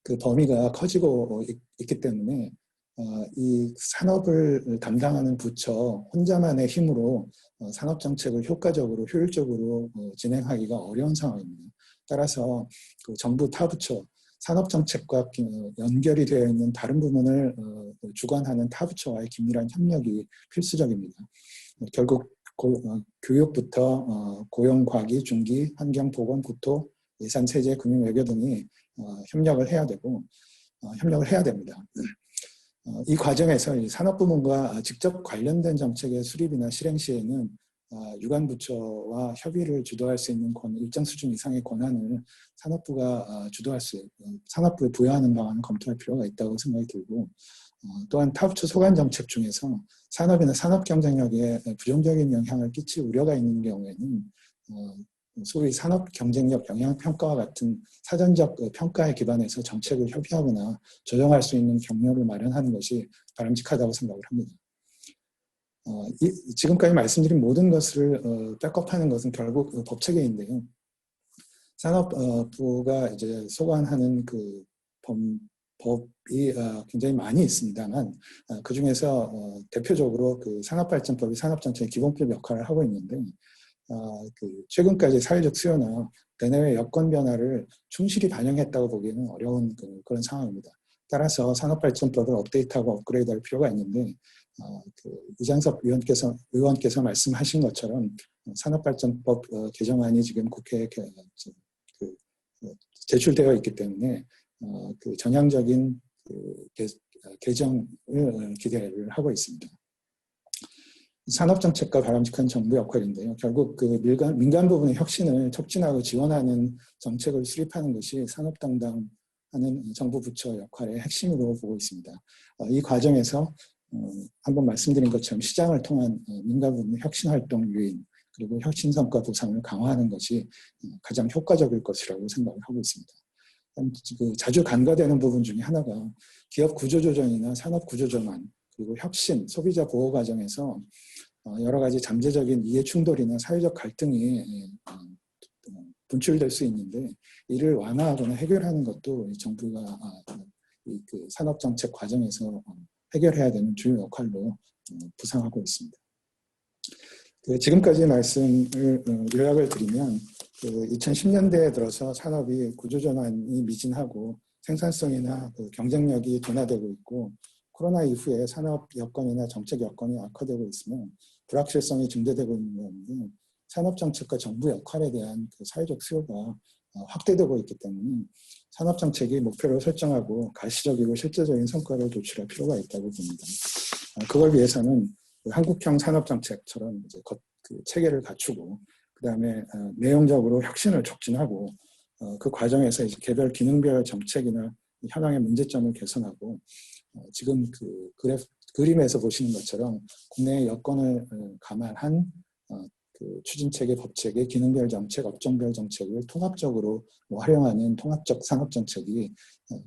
그 범위가 커지고 있기 때문에 이 산업을 담당하는 부처 혼자만의 힘으로 산업정책을 효과적으로 효율적으로 진행하기가 어려운 상황입니다. 따라서 그 정부 타부처 산업정책과 연결이 되어 있는 다른 부문을 주관하는 타부처와의 긴밀한 협력이 필수적입니다. 결국 교육부터 고용, 과기, 중기, 환경, 보건, 국토, 예산, 세제, 금융, 외교 등이 협력을 해야 됩니다. 이 과정에서 이 산업부문과 직접 관련된 정책의 수립이나 실행 시에는 유관부처와 협의를 주도할 수 있는 일정 수준 이상의 권한을 산업부가 산업부에 부여하는 방안을 검토할 필요가 있다고 생각이 들고, 또한 타부처 소관 정책 중에서 산업이나 산업 경쟁력에 부정적인 영향을 끼칠 우려가 있는 경우에는 소위 산업 경쟁력 영향 평가와 같은 사전적 평가에 기반해서 정책을 협의하거나 조정할 수 있는 경로를 마련하는 것이 바람직하다고 생각을 합니다. 지금까지 말씀드린 모든 것을 백업하는 것은 결국 법체계인데요. 산업부가 이제 소관하는 그 법이 굉장히 많이 있습니다만 그 중에서 대표적으로 그 산업발전법이 산업정책의 기본법 역할을 하고 있는데 최근까지 사회적 수요나 대내외 여건 변화를 충실히 반영했다고 보기에는 어려운 그런 상황입니다. 따라서 산업발전법을 업데이트하고 업그레이드할 필요가 있는데 이장섭 의원께서 말씀하신 것처럼 산업발전법 개정안이 지금 국회에 제출되어 있기 때문에 그 전향적인 개정을 기대를 하고 있습니다. 산업정책과 바람직한 정부 역할인데요. 결국 그 민간 부분의 혁신을 촉진하고 지원하는 정책을 수립하는 것이 산업담당하는 정부 부처 역할의 핵심으로 보고 있습니다. 이 과정에서 한번 말씀드린 것처럼 시장을 통한 민간 부분의 혁신활동 유인 그리고 혁신성과 보상을 강화하는 것이 가장 효과적일 것이라고 생각을 하고 있습니다. 자주 간과되는 부분 중에 하나가 기업 구조조정이나 산업 구조전환 그리고 혁신, 소비자 보호 과정에서 여러 가지 잠재적인 이해 충돌이나 사회적 갈등이 분출될 수 있는데 이를 완화하거나 해결하는 것도 정부가 그 산업정책 과정에서 해결해야 되는 주요 역할로 부상하고 있습니다. 지금까지 말씀을 요약을 드리면 2010년대에 들어서 산업이 구조전환이 미진하고 생산성이나 경쟁력이 둔화되고 있고 코로나 이후에 산업 여건이나 정책 여건이 악화되고 있으며 불확실성이 증대되고 있는 가운데 산업정책과 정부 역할에 대한 사회적 수요가 확대되고 있기 때문에 산업정책이 목표를 설정하고 가시적이고 실제적인 성과를 도출할 필요가 있다고 봅니다. 그걸 위해서는 한국형 산업정책처럼 이제 그 체계를 갖추고 그다음에 내용적으로 혁신을 촉진하고 그 과정에서 이제 개별 기능별 정책이나 현황의 문제점을 개선하고 지금 그 그림에서 보시는 것처럼 국내의 여건을 감안한 그 추진체계, 법체계, 기능별 정책, 업종별 정책을 통합적으로 활용하는 통합적 산업 정책이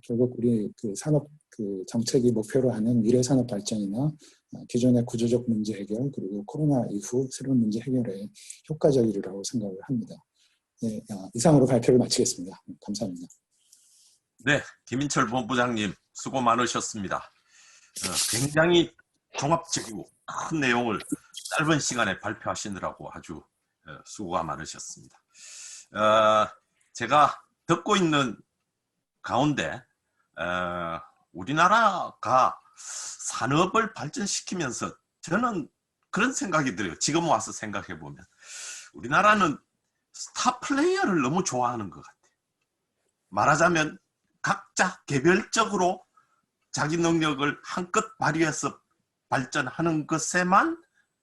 결국 우리 그 산업 그 정책이 목표로 하는 미래 산업 발전이나 기존의 구조적 문제 해결 그리고 코로나 이후 새로운 문제 해결에 효과적이라고 생각을 합니다. 네, 이상으로 발표를 마치겠습니다. 감사합니다. 네, 김인철 본부장님 수고 많으셨습니다. 굉장히 종합적이고 큰 내용을 짧은 시간에 발표하시느라고 아주 수고가 많으셨습니다. 제가 듣고 있는 가운데 우리나라가 산업을 발전시키면서 저는 그런 생각이 들어요. 지금 와서 생각해 보면 우리나라는 스타 플레이어를 너무 좋아하는 것 같아요. 말하자면 각자 개별적으로 자기 능력을 한껏 발휘해서 발전하는 것에만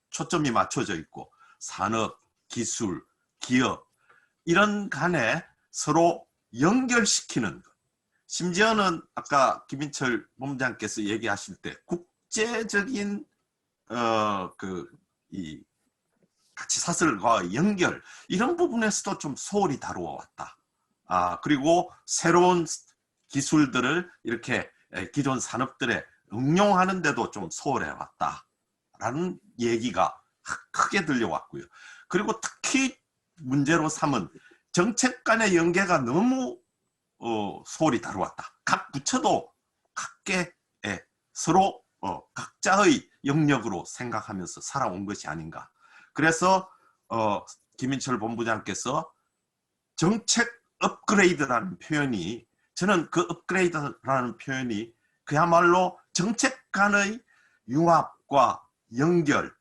초점이 맞춰져 있고 산업, 기술, 기업 이런 간에 서로 연결시키는 것. 심지어는 아까 김인철 본부장께서 얘기하실 때 국제적인 이 가치 사슬과 연결 이런 부분에서도 좀 소홀히 다루어왔다. 그리고 새로운 기술들을 이렇게 기존 산업들에 응용하는 데도 좀 소홀해 왔다라는 얘기가 크게 들려왔고요. 그리고 특히 문제로 삼은 정책 간의 연계가 너무 소홀히 다루었다. 각 부처도 각계 서로 각자의 영역으로 생각하면서 살아온 것이 아닌가. 그래서 김인철 본부장께서 정책 업그레이드라는 표현이, 저는 그 업그레이드라는 표현이 그야말로 정책 간의 융합과 연결,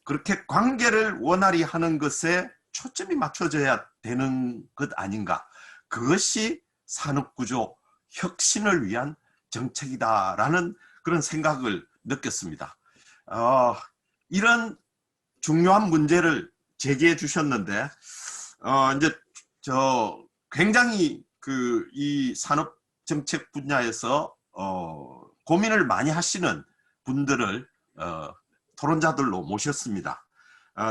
그렇게 관계를 원활히 하는 것에 초점이 맞춰져야 되는 것 아닌가. 그것이 산업구조 혁신을 위한 정책이다라는 그런 생각을 느꼈습니다. 이런 중요한 문제를 제기해 주셨는데, 이제 굉장히 이 산업 정책 분야에서 고민을 많이 하시는 분들을 토론자들로 모셨습니다.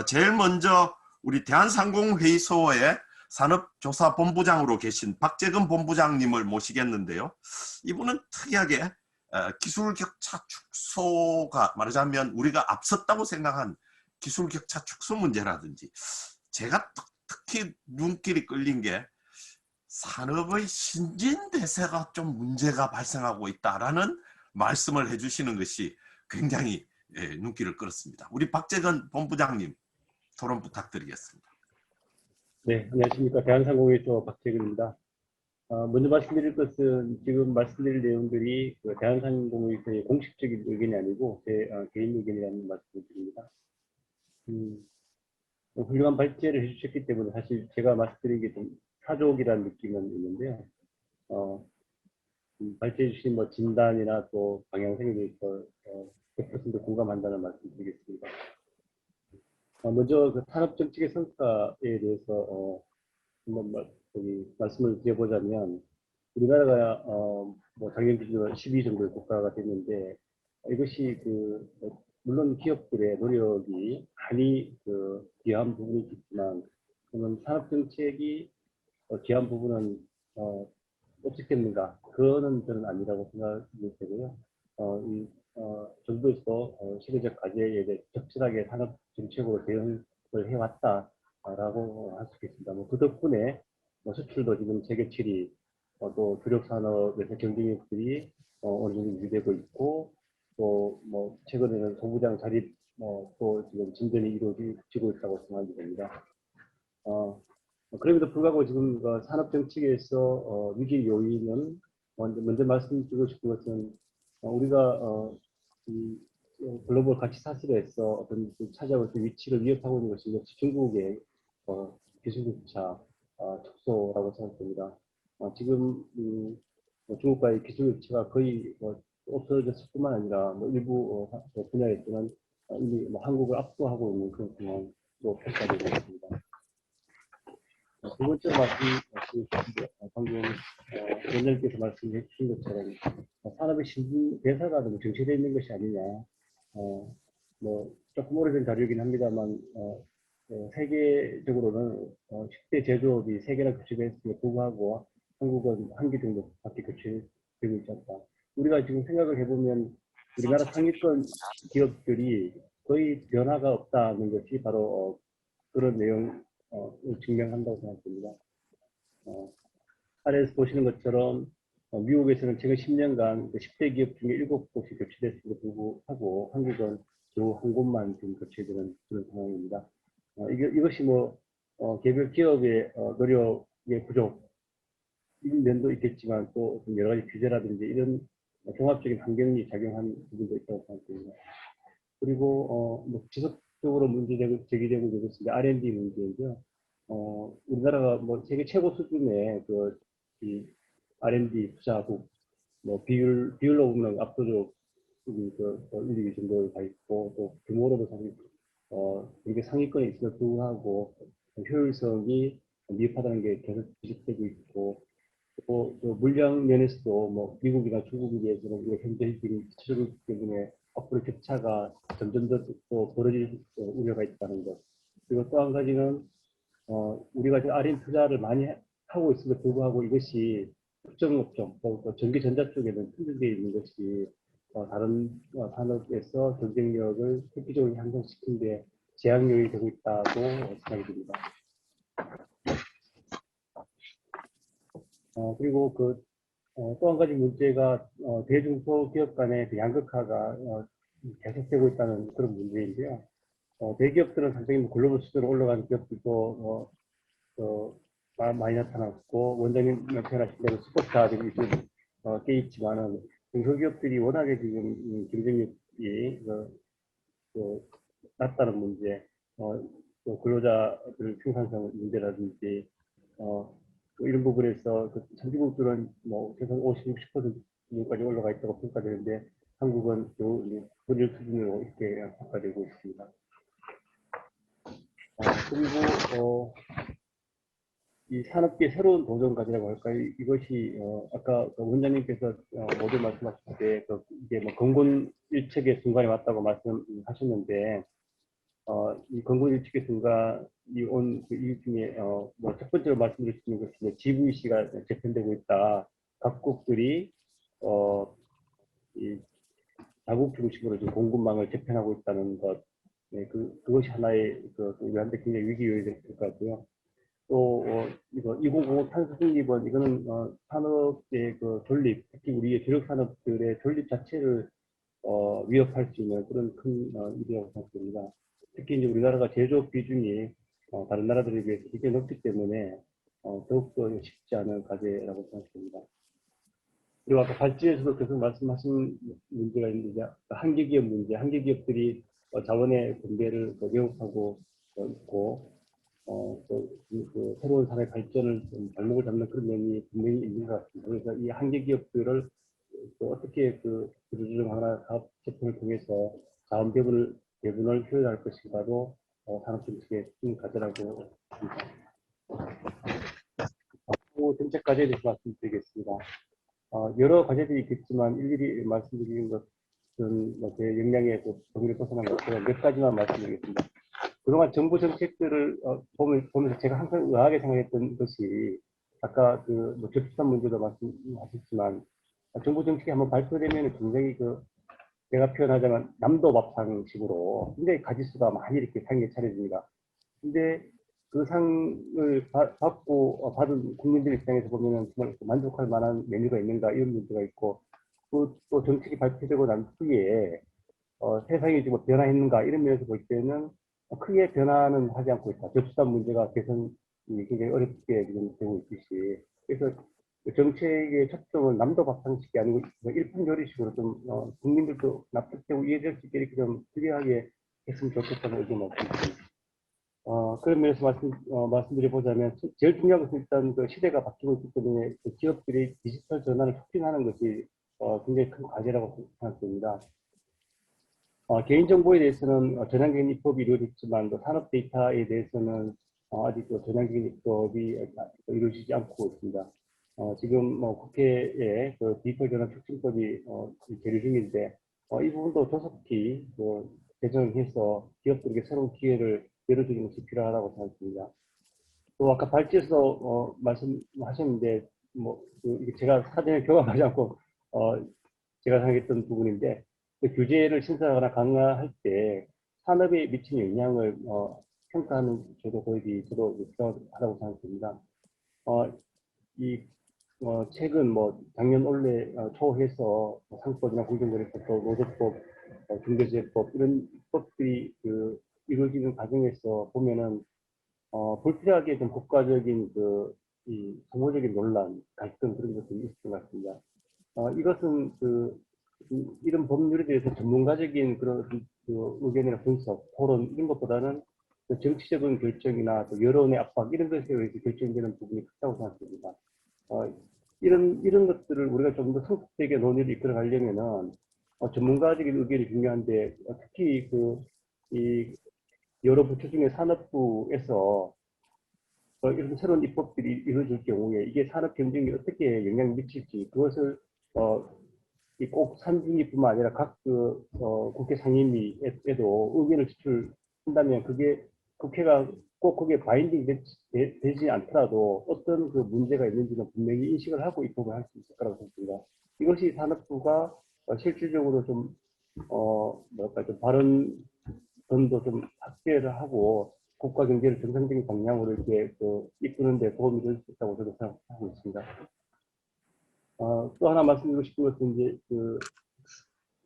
제일 먼저 우리 대한상공회의소의 산업조사본부장으로 계신 박재근 본부장님을 모시겠는데요. 이분은 특이하게 기술격차 축소가, 말하자면 우리가 앞섰다고 생각한 기술격차 축소 문제라든지, 제가 특히 눈길이 끌린 게 산업의 신진대사가 좀 문제가 발생하고 있다라는 말씀을 해주시는 것이 굉장히 눈길을 끌었습니다. 우리 박재근 본부장님 토론 부탁드리겠습니다. 네, 안녕하십니까. 대한상공회의소 박재근입니다. 먼저 말씀드릴 것은 지금 말씀드릴 내용들이 그 대한상공회의소의 공식적인 의견이 아니고 제 개인 의견이라는 말씀을 드립니다. 훌륭한 발제를 해주셨기 때문에 사실 제가 말씀드리기 좀 사족이라는 느낌은 있는데요. 발제해 주신 뭐 진단이나 또 방향성에 대해서 100% 공감한다는 말씀드리겠습니다. 먼저 그 산업정책의 성과에 대해서 한번 말씀을 드려보자면, 우리나라가 뭐 작년 기준으로 10위 정도의 국가가 됐는데, 이것이 물론 기업들의 노력이 많이 기여한 부분이 있지만, 그러면 산업정책이 기여한 부분은 없었겠는가? 그거는 저는 아니라고 생각이 되고요. 정부에서 시대적 과제에 대해 적절하게 산업 정책으로 대응을 해왔다라고 할 수 있겠습니다. 그 덕분에 수출도 지금 세계 7위, 또 주력 산업에서 경쟁력들이 어느 정도 유지되고 있고, 또 최근에는 소부장 자립 또 지금 진전이 이루어지고 있다고 생각이 됩니다. 그럼에도 불구하고 지금 산업 정책에서 위기 요인은 먼저 말씀드리고 싶은 것은 우리가 이 글로벌 가치 사슬에서 어떤 찾아올 때 위치를 위협하고 있는 것이 역시 중국의 기술격차 축소라고 생각됩니다. 지금 중국과의 기술격차가 거의 없어졌을 뿐만 아니라 일부 분야에서는 이미 한국을 압도하고 있는 그런 상황으로 평가되고 있습니다. 두 번째로 방금 원장님께서 말씀해 주신 것처럼 산업의 신진대사가 너무 정체되어 있는 것이 아니냐. 조금 오래된 자료이긴 합니다만 세계적으로는 10대 제조업이 세계나 교체됐음에도 불구하고 한국은 한 개 정도밖에 교체되고 있지 않다. 우리가 지금 생각을 해보면 우리나라 상위권 기업들이 거의 변화가 없다는 것이 바로 그런 내용 증명한다고 생각됩니다. 아래에서 보시는 것처럼 미국에서는 최근 10년간 10대 기업 중에 7곳이 교체됐음에도 불구하고 한국은 겨우 한 곳만 지금 교체되는 그런 상황입니다. 이것이 개별 기업의 노력의 부족인 면도 있겠지만 또 여러 가지 규제라든지 이런 종합적인 환경이 작용한 부분도 있다고 생각됩니다. 그리고 지속적으로 제기되고 있습니다. R&D 문제인데요. 우리나라가 세계 최고 수준의 이 R&D 투자국 비율로 보면 압도적 1, 2위 정도에 가 있고, 또 규모로도 사실 되게 상위권에 있음에도 불구하고 효율성이 미흡하다는 게 계속 지적되고 있고, 또 물량 면에서도 미국이나 중국에 비해서는 우리가 현재 기술이기 때문에 앞으로 격차가 점점 더 또 벌어질 우려가 있다는 것. 그리고 또 한 가지는 우리가 지금 R&D 투자를 많이 하고 있음에도 불구하고 이것이 특정 업종, 또 전기전자 쪽에는 편중되어 있는 것이 다른 산업에서 경쟁력을 획기적으로 향상시키는 데 제약력이 되고 있다고 생각이 듭니다. 그리고 또 한 가지 문제가 대중소기업 간의 그 양극화가 계속되고 있다는 그런 문제인데요. 대기업들은 상당히 뭐 글로벌 수준으로 올라가는 기업들도 많이 나타났고, 원장님 표현하신 대로 스포츠화들이 좀 꽤 있지만은 중소기업들이 워낙에 지금 경쟁력이 낮다는 문제, 또 근로자들 생산성 문제라든지 또 이런 부분에서 선진국들은 뭐 최소 50, 60%까지 올라가 있다고 평가되는데 한국은 또 본일 수준으로 이렇게 평가되고 있습니다. 그리고 이 산업계 새로운 도전 과제라고 할까요? 이것이 아까 원장님께서 모두 말씀하실 때 이게 뭐 건곤 일척의 순간이 왔다고 말씀하셨는데 이 건곤 일척의 순간이 온 이유 중에 뭐 첫 번째로 말씀드릴 수 있는 것이 GVC가 재편되고 있다. 각국들이 이 자국 중심으로 지금 공급망을 재편하고 있다는 것, 네, 그것이 하나의 우리한테 굉장히 위기 요인이 될 것 같고요. 또 이거 2005 탄소 중립은 이거는 산업의 존립, 특히 우리의 주력 산업들의 존립 자체를 위협할 수 있는 그런 큰 일이라고 생각됩니다. 특히 이제 우리나라가 제조업 비중이 다른 나라들에 비해서 굉장히 높기 때문에 더욱더 쉽지 않은 과제라고 생각됩니다. 그리고 아까 발제에서도 계속 말씀하신 문제가 있는데 한계기업 문제, 한계기업들이 자원의 분배를 왜곡하고 있고 새로운 사회 발전을 좀 발목을 잡는 그런 면이 분명히 있는 것 같습니다. 그래서 이 한계 기업들을 또 어떻게 구조조정하나 사업 제품을 통해서 자원 배분을 효율할 것인가도 산업 정책의 큰 과제라고 합니다. 정책 과제에 대해서 말씀드리겠습니다. 여러 과제들이 있겠지만 일일이 말씀드리는 것은 제 역량의 범위를 벗어난 것 같아요. 몇 가지만 말씀드리겠습니다. 그동안 정부 정책들을 보면서 제가 항상 의아하게 생각했던 것이 아까 뭐 저출산 문제도 말씀하셨지만 정부 정책이 한번 발표되면 굉장히 제가 표현하자면 남도밥상식으로 굉장히 가지수가 많이 이렇게 상에 차려집니다. 근데 그 상을 받고 받은 국민들 입장에서 보면은 정말 만족할 만한 메뉴가 있는가 이런 문제가 있고 또 정책이 발표되고 난 후에 세상이 지금 변화했는가 이런 면에서 볼 때는 크게 변화는 하지 않고 있다. 저출산 문제가 개선이 굉장히 어렵게 지금 되고 있듯이. 그래서 정책의 초점은 남도밥상식이 아니고 일품요리식으로 좀 국민들도 납득되고 이해될 수 있게 이렇게 좀 클리어하게 했으면 좋겠다는 의견을 말씀드립니다. 그런 면에서 말씀드려보자면 제일 중요한 것은 일단 시대가 바뀌고 있기 때문에 기업들이 디지털 전환을 촉진하는 것이 굉장히 큰 과제라고 생각됩니다. 개인정보에 대해서는 전향적인 입법이 이루어졌지만 산업 데이터에 대해서는 아직 전향적인 입법이 이루어지지 않고 있습니다. 지금 국회에 디지털 전환 촉진법이 계류 중인데 이 부분도 조속히 개정해서 기업들에게 새로운 기회를 열어주는 것이 필요하다고 생각합니다. 또 아까 발제에서 말씀하셨는데 이게 제가 사전에 경험하지 않고 제가 생각했던 부분인데 규제를 신설하거나 강화할 때 산업에 미치는 영향을 평가하는 저도 필요하다고 생각됩니다. 최근 작년 올해 초해서 상법이나 공정거래법, 노조법, 중개재법 이런 법들이 이루어지는 과정에서 보면은 불필요하게 좀 국가적인 이 소모적인 논란, 갈등 그런 것들이 있을 것 같습니다. 이것은 이런 법률에 대해서 전문가적인 그런 의견이나 분석, 토론 이런 것보다는 정치적인 결정이나 여론의 압박 이런 것에 의해서 결정되는 부분이 크다고 생각합니다. 이런 것들을 우리가 좀 더 성숙되게 논의를 이끌어 가려면은 전문가적인 의견이 중요한데 특히 이 여러 부처 중에 산업부에서 이런 새로운 입법들이 이루어질 경우에 이게 산업 경쟁에 어떻게 영향을 미칠지 그것을 꼭 산중기뿐만 아니라 각 국회 상임위에도 의견을 제출한다면 그게 국회가 꼭 그게 바인딩 되지 않더라도 어떤 그 문제가 있는지는 분명히 인식을 하고 입법을 할 수 있을 거라고 생각합니다. 이것이 산업부가 실질적으로 좀 뭐랄까 좀 바른 돈도 좀 확대를 하고 국가 경제를 정상적인 방향으로 이렇게 이끄는 데 도움이 될 수 있다고 저도 생각하고 있습니다. 또 하나 말씀드리고 싶은 것은 이제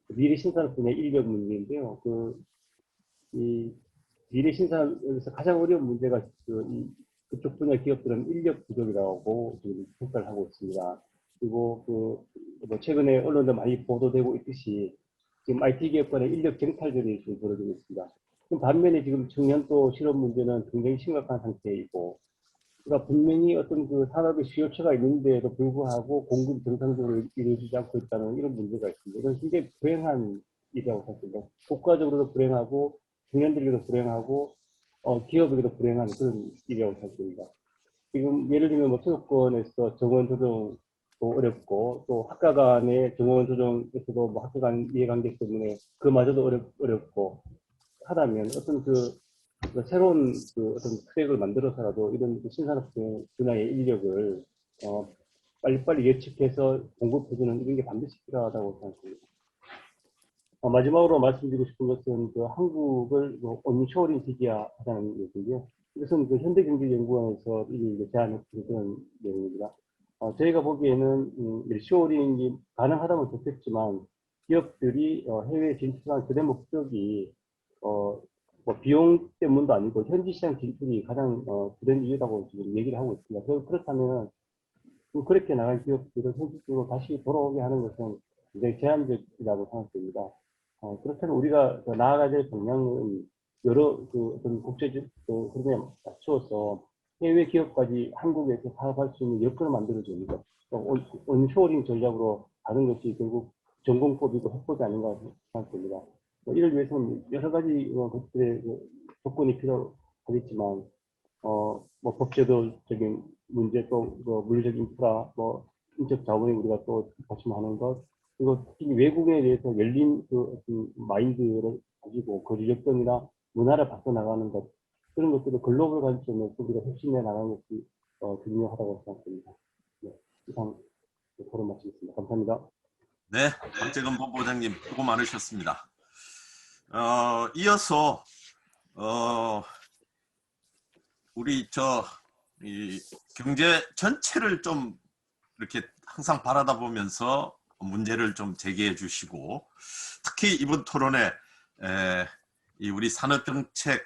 미래 신산 분야 인력 문제인데요. 이 미래 신산에서 가장 어려운 문제가 그쪽 분야 기업들은 인력 부족이라고 지금 평가를 하고 있습니다. 그리고 뭐 최근에 언론도 많이 보도되고 있듯이 지금 IT 기업 간의 인력 쟁탈전이 지금 벌어지고 있습니다. 반면에 지금 청년 또 실업 문제는 굉장히 심각한 상태이고, 그러니까 분명히 어떤 그 산업의 수요처가 있는데도 불구하고 공급이 정상적으로 이루어지지 않고 있다는 이런 문제가 있습니다. 이건 굉장히 불행한 일이라고 생각합니다. 국가적으로도 불행하고, 청년들에게도 불행하고, 기업에게도 불행한 그런 일이라고 생각합니다. 지금 예를 들면 뭐 수도권에서 정원 조정도 어렵고, 또 학과 간의 정원 조정에서도 뭐 학과 간 이해관계 때문에 그마저도 어렵고 하다면 어떤 새로운 어떤 트랙을 만들어서라도 이런 신산업 분야의 인력을 빨리빨리 예측해서 공급해주는 이런 게 반드시 필요하다고 생각합니다. 마지막으로 말씀드리고 싶은 것은 한국을 온쇼링 시기화하자는 얘기인데요. 이것은 현대경제연구원에서 이게 제안했던 그런 내용입니다. 저희가 보기에는 쇼링이 가능하다면 좋겠지만 기업들이 해외 진출한 그대 목적이 뭐 비용 때문도 아니고 현지 시장 진출이 가장 주된 이유라고 지금 얘기를 하고 있습니다. 그렇다면 그렇게 나간 기업들을 현실적으로 다시 돌아오게 하는 것은 굉장히 제한적이라고 생각됩니다. 그렇다면 우리가 나아가야 될 방향은 여러 어떤 국제적 흐름에 맞추어서 해외 기업까지 한국에서 사업할 수 있는 여건을 만들어주는 것, 온쇼링 전략으로 가는 것이 결국 전공법이고 해법이 아닌가 생각됩니다. 이를 위해서는 여러 가지 것들의 조건이 필요하겠지만, 뭐 법제도적인 문제, 또 물리적 인프라, 인적 자원이 우리가 또 받침하는 것, 그리고 특히 외국에 대해서 열린 어떤 마인드를 가지고 거리 여건이나 문화를 바꿔나가는 것, 그런 것들을 글로벌 관점에서 우리가 혁신해 나가는 것이 중요하다고 생각합니다. 네, 이상 토론 마치겠습니다. 감사합니다. 네, 박재건 본부장님 수고 많으셨습니다. 이어서 우리 이 경제 전체를 좀 이렇게 항상 바라다 보면서 문제를 좀 제기해 주시고, 특히 이번 토론에 이 우리 산업정책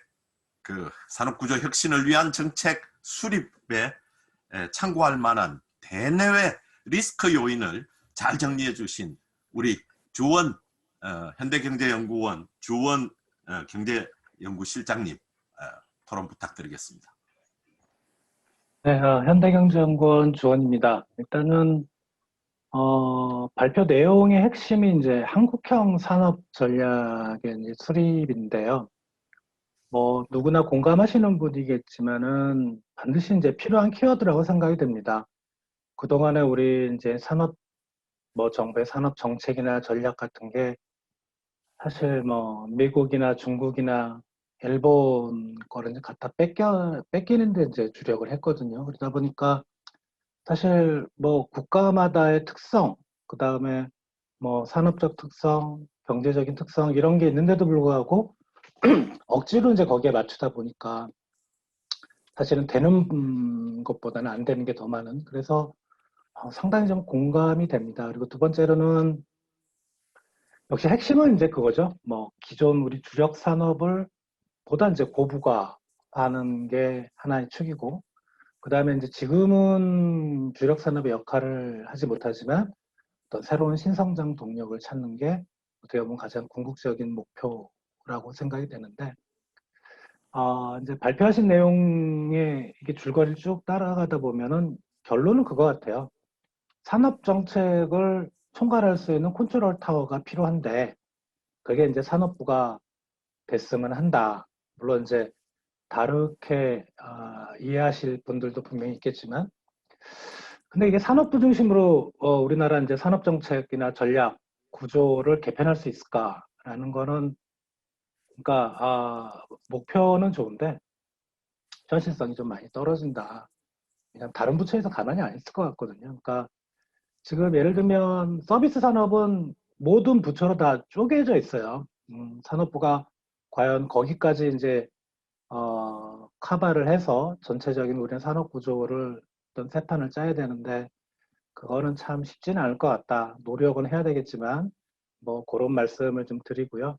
산업구조 혁신을 위한 정책 수립에 참고할 만한 대내외 리스크 요인을 잘 정리해 주신 우리 주원 현대경제연구원 주원 경제연구실장님 토론 부탁드리겠습니다. 네, 현대경제연구원 주원입니다. 일단은 발표 내용의 핵심이 이제 한국형 산업 전략의 이제 수립인데요. 뭐 누구나 공감하시는 분이겠지만은 반드시 이제 필요한 키워드라고 생각이 됩니다. 그동안에 우리 이제 정부의 산업 정책이나 전략 같은 게 사실 뭐 미국이나 중국이나 일본 거를 이제 갖다 뺏기는데 이제 주력을 했거든요. 그러다 보니까 사실 뭐 국가마다의 특성, 그 다음에 뭐 산업적 특성, 경제적인 특성 이런 게 있는데도 불구하고 억지로 이제 거기에 맞추다 보니까 사실은 되는 것보다는 안 되는 게 더 많은, 그래서 상당히 좀 공감이 됩니다. 그리고 두 번째로는 역시 핵심은 이제 그거죠. 뭐 기존 우리 주력 산업을 보다 이제 고부가하는 게 하나의 축이고, 그 다음에 이제 지금은 주력 산업의 역할을 하지 못하지만 어떤 새로운 신성장 동력을 찾는 게 어떻게 보면 가장 궁극적인 목표라고 생각이 되는데, 이제 발표하신 내용에 이게 줄거리를 쭉 따라가다 보면은 결론은 그거 같아요. 산업 정책을 총괄할 수 있는 컨트롤 타워가 필요한데, 그게 이제 산업부가 됐으면 한다. 물론 이제 다르게 이해하실 분들도 분명히 있겠지만, 근데 이게 산업부 중심으로 우리나라 이제 산업 정책이나 전략 구조를 개편할 수 있을까라는 거는, 그러니까 목표는 좋은데 현실성이 좀 많이 떨어진다. 그냥 다른 부처에서 가만히 안 있을 것 같거든요. 그러니까 지금 예를 들면 서비스 산업은 모든 부처로 다 쪼개져 있어요. 산업부가 과연 거기까지 이제 커버를 해서 전체적인 우리의 산업 구조를 어떤 세판을 짜야 되는데 그거는 참 쉽지는 않을 것 같다. 노력은 해야 되겠지만 뭐 그런 말씀을 좀 드리고요.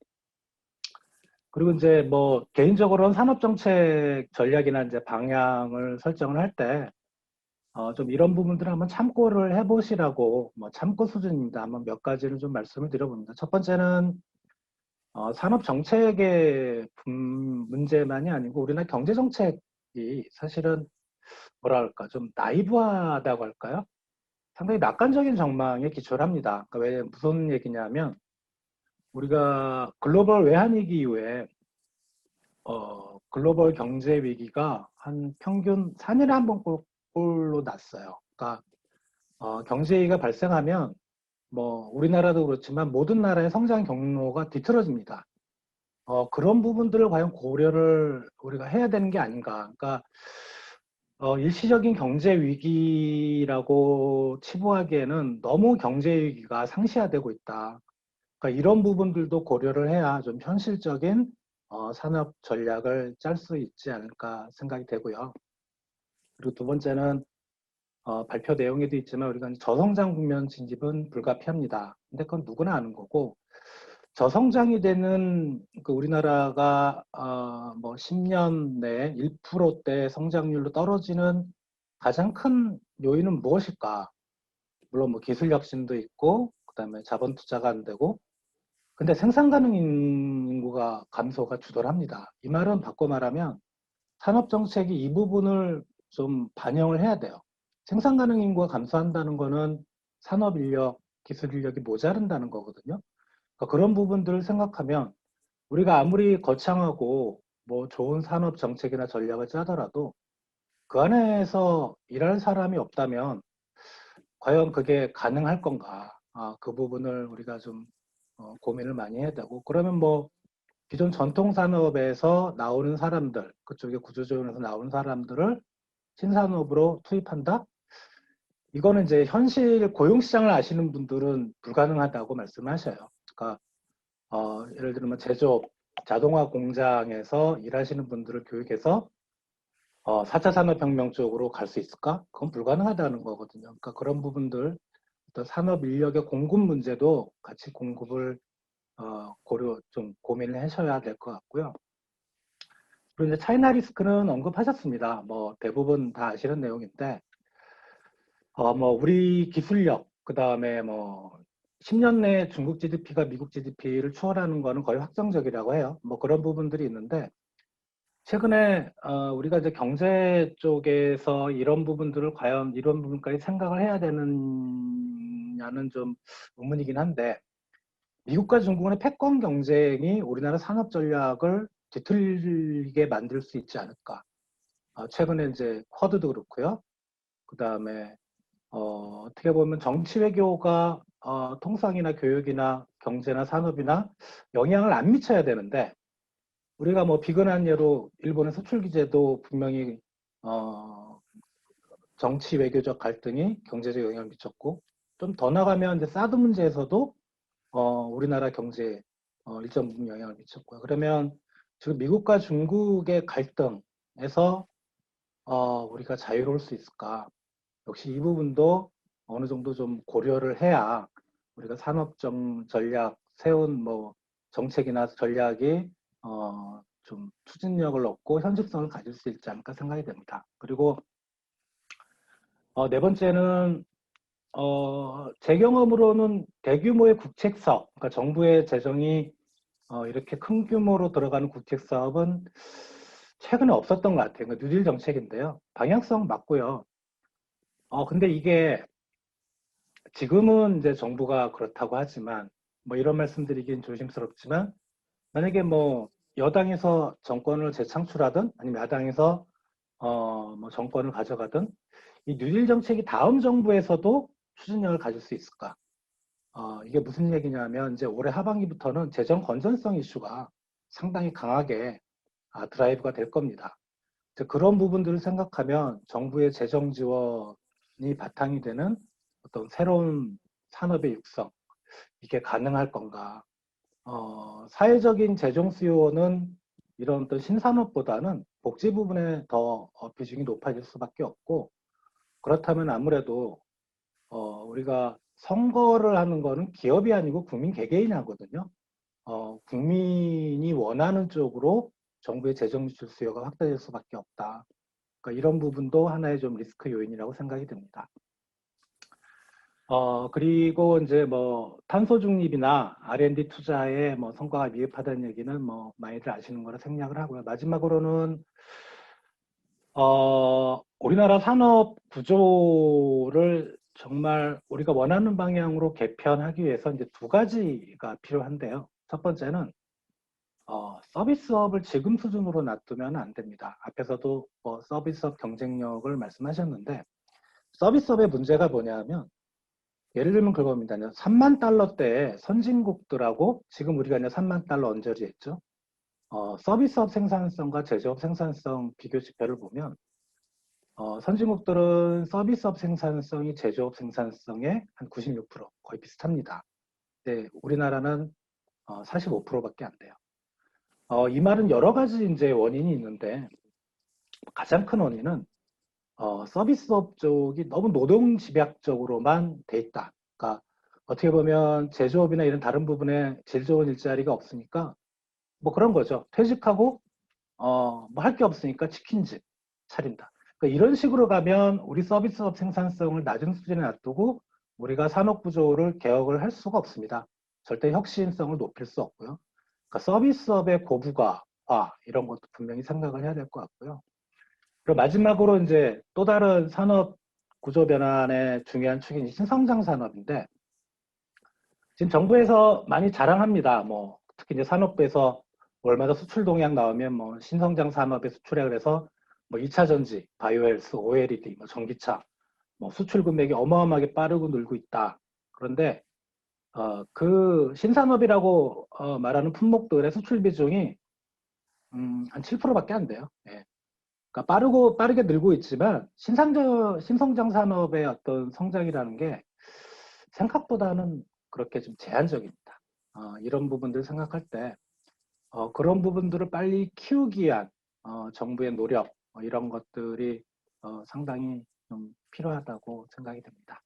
그리고 이제 뭐 개인적으로는 산업정책 전략이나 이제 방향을 설정을 할 때 좀 이런 부분들을 한번 참고를 해보시라고, 뭐 참고 수준입니다. 한번 몇 가지를 좀 말씀을 드려봅니다. 첫 번째는 산업정책의 문제만이 아니고 우리나라 경제정책이 사실은 뭐랄까 좀 나이브하다고 할까요? 상당히 낙관적인 전망에 기초를 합니다. 그러니까 왜 무슨 얘기냐면 우리가 글로벌 외환위기 이후에 글로벌 경제 위기가 한 평균 4년에 한 번꼴로 났어요. 그러니까 경제 위기가 발생하면 뭐 우리나라도 그렇지만 모든 나라의 성장 경로가 뒤틀어집니다. 그런 부분들을 과연 고려를 우리가 해야 되는 게 아닌가. 그러니까 일시적인 경제 위기라고 치부하기에는 너무 경제 위기가 상시화되고 있다. 그러니까 이런 부분들도 고려를 해야 좀 현실적인 산업 전략을 짤 수 있지 않을까 생각이 되고요. 그리고 두 번째는 발표 내용에도 있지만 우리가 저성장 국면 진입은 불가피합니다. 근데 그건 누구나 아는 거고 저성장이 되는 그 우리나라가 뭐 10년 내에 1%대 성장률로 떨어지는 가장 큰 요인은 무엇일까? 물론 뭐 기술 혁신도 있고 그다음에 자본 투자가 안 되고 근데 생산 가능 인구가 감소가 주돌합니다. 이 말은 바꿔 말하면 산업 정책이 이 부분을 좀 반영을 해야 돼요. 생산 가능 인구가 감소한다는 거는 산업 인력, 기술 인력이 모자른다는 거거든요. 그러니까 그런 부분들을 생각하면 우리가 아무리 거창하고 뭐 좋은 산업 정책이나 전략을 짜더라도 그 안에서 일할 사람이 없다면 과연 그게 가능할 건가? 그 부분을 우리가 좀 고민을 많이 해야 되고 그러면 뭐 기존 전통 산업에서 나오는 사람들 그쪽에 구조조정에서 나오는 사람들을 신산업으로 투입한다? 이거는 이제 현실 고용시장을 아시는 분들은 불가능하다고 말씀하셔요. 그러니까 예를 들면 제조업, 자동화 공장에서 일하시는 분들을 교육해서 4차 산업혁명 쪽으로 갈 수 있을까? 그건 불가능하다는 거거든요. 그러니까 그런 부분들, 어떤 산업 인력의 공급 문제도 같이 공급을 좀 고민을 하셔야 될 것 같고요. 그리고 이제 차이나 리스크는 언급하셨습니다. 뭐 대부분 다 아시는 내용인데, 뭐 우리 기술력, 그 다음에 뭐 10년 내에 중국 GDP가 미국 GDP를 추월하는 거는 거의 확정적이라고 해요. 뭐 그런 부분들이 있는데, 최근에 우리가 이제 경제 쪽에서 이런 부분들을 과연 이런 부분까지 생각을 해야 되느냐는 좀 의문이긴 한데, 미국과 중국의 패권 경쟁이 우리나라 산업 전략을 뒤틀리게 만들 수 있지 않을까. 최근에 이제 쿼드도 그렇고요. 그 다음에 어떻게 보면 정치 외교가 통상이나 교육이나 경제나 산업이나 영향을 안 미쳐야 되는데 우리가 뭐 비근한 예로 일본의 수출 규제도 분명히 정치 외교적 갈등이 경제적 영향을 미쳤고 좀 더 나가면 이제 사드 문제에서도 우리나라 경제에 일정 부분 영향을 미쳤고요. 그러면 지금 미국과 중국의 갈등에서 우리가 자유로울 수 있을까? 역시 이 부분도 어느 정도 좀 고려를 해야 우리가 전략 세운 뭐 정책이나 전략이 좀 추진력을 얻고 현실성을 가질 수 있지 않을까 생각이 됩니다. 그리고 네 번째는 제 경험으로는 대규모의 국책 사업, 그러니까 정부의 재정이 이렇게 큰 규모로 들어가는 국책 사업은 최근에 없었던 것 같아요. 그러니까 뉴딜 정책인데요. 방향성 맞고요. 근데 이게 지금은 이제 정부가 그렇다고 하지만 뭐 이런 말씀드리긴 조심스럽지만 만약에 뭐 여당에서 정권을 재창출하든 아니면 야당에서 뭐 정권을 가져가든 이 뉴딜 정책이 다음 정부에서도 추진력을 가질 수 있을까? 이게 무슨 얘기냐면 이제 올해 하반기부터는 재정 건전성 이슈가 상당히 강하게 드라이브가 될 겁니다. 이제 그런 부분들을 생각하면 정부의 재정 지원이 바탕이 되는 어떤 새로운 산업의 육성, 이게 가능할 건가? 사회적인 재정 수요는 이런 어떤 신산업보다는 복지 부분에 더 비중이 높아질 수밖에 없고, 그렇다면 아무래도 우리가 선거를 하는 거는 기업이 아니고 국민 개개인이 하거든요. 국민이 원하는 쪽으로 정부의 재정 지출 수요가 확대될 수밖에 없다. 그러니까 이런 부분도 하나의 좀 리스크 요인이라고 생각이 듭니다. 그리고 이제 뭐 탄소 중립이나 R&D 투자에 뭐 성과가 미흡하다는 얘기는 뭐 많이들 아시는 거라 생략을 하고요. 마지막으로는 우리나라 산업 구조를 정말 우리가 원하는 방향으로 개편하기 위해서 이제 두 가지가 필요한데요. 첫 번째는 서비스업을 지금 수준으로 놔두면 안 됩니다. 앞에서도 서비스업 경쟁력을 말씀하셨는데, 서비스업의 문제가 뭐냐면 예를 들면 그겁니다. 3만 달러대의 선진국들하고 지금 우리가 이제 3만 달러 언저리 했죠. 서비스업 생산성과 제조업 생산성 비교 지표를 보면 선진국들은 서비스업 생산성이 제조업 생산성의 한 96%, 거의 비슷합니다. 근데 우리나라는 45%밖에 안 돼요. 이 말은 여러 가지 이제 원인이 있는데 가장 큰 원인은 서비스업 쪽이 너무 노동 집약적으로만 돼 있다. 그러니까 어떻게 보면 제조업이나 이런 다른 부분에 질 좋은 일자리가 없으니까 뭐 그런 거죠. 퇴직하고 뭐 할 게 없으니까 치킨집 차린다. 그러니까 이런 식으로 가면 우리 서비스업 생산성을 낮은 수준에 놔두고 우리가 산업 구조를 개혁을 할 수가 없습니다. 절대 혁신성을 높일 수 없고요. 그러니까 서비스업의 고부가화 이런 것도 분명히 생각을 해야 될 것 같고요. 그리고 마지막으로 이제 또 다른 산업 구조 변환의 중요한 축이 신성장 산업인데, 지금 정부에서 많이 자랑합니다. 뭐 특히 이제 산업부에서 월마다 수출 동향 나오면 뭐 신성장 산업의 수출에 그래서 뭐 2차 전지, 바이오헬스, OLED, 뭐 전기차, 뭐 수출 금액이 어마어마하게 빠르고 늘고 있다. 그런데 그 신산업이라고 말하는 품목들의 수출 비중이 한 7%밖에 안 돼요. 예. 그러니까 빠르게 늘고 있지만 신성장 산업의 어떤 성장이라는 게 생각보다는 그렇게 좀 제한적입니다. 이런 부분들 생각할 때 그런 부분들을 빨리 키우기 위한 정부의 노력 이런 것들이 상당히 좀 필요하다고 생각이 됩니다.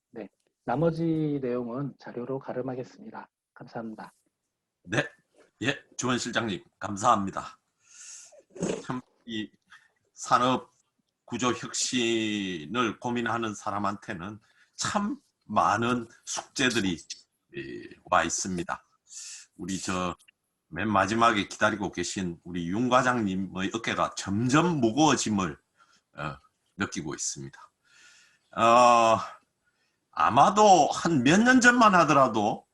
네, 나머지 내용은 자료로 가름하겠습니다. 감사합니다. 네, 예, 주원 실장님 감사합니다. 참 이 산업 구조 혁신을 고민하는 사람한테는 참 많은 숙제들이 와 있습니다. 우리 저 맨 마지막에 기다리고 계신 우리 윤 과장님의 어깨가 점점 무거워짐을 느끼고 있습니다. 아마도 한 몇 년 전만 하더라도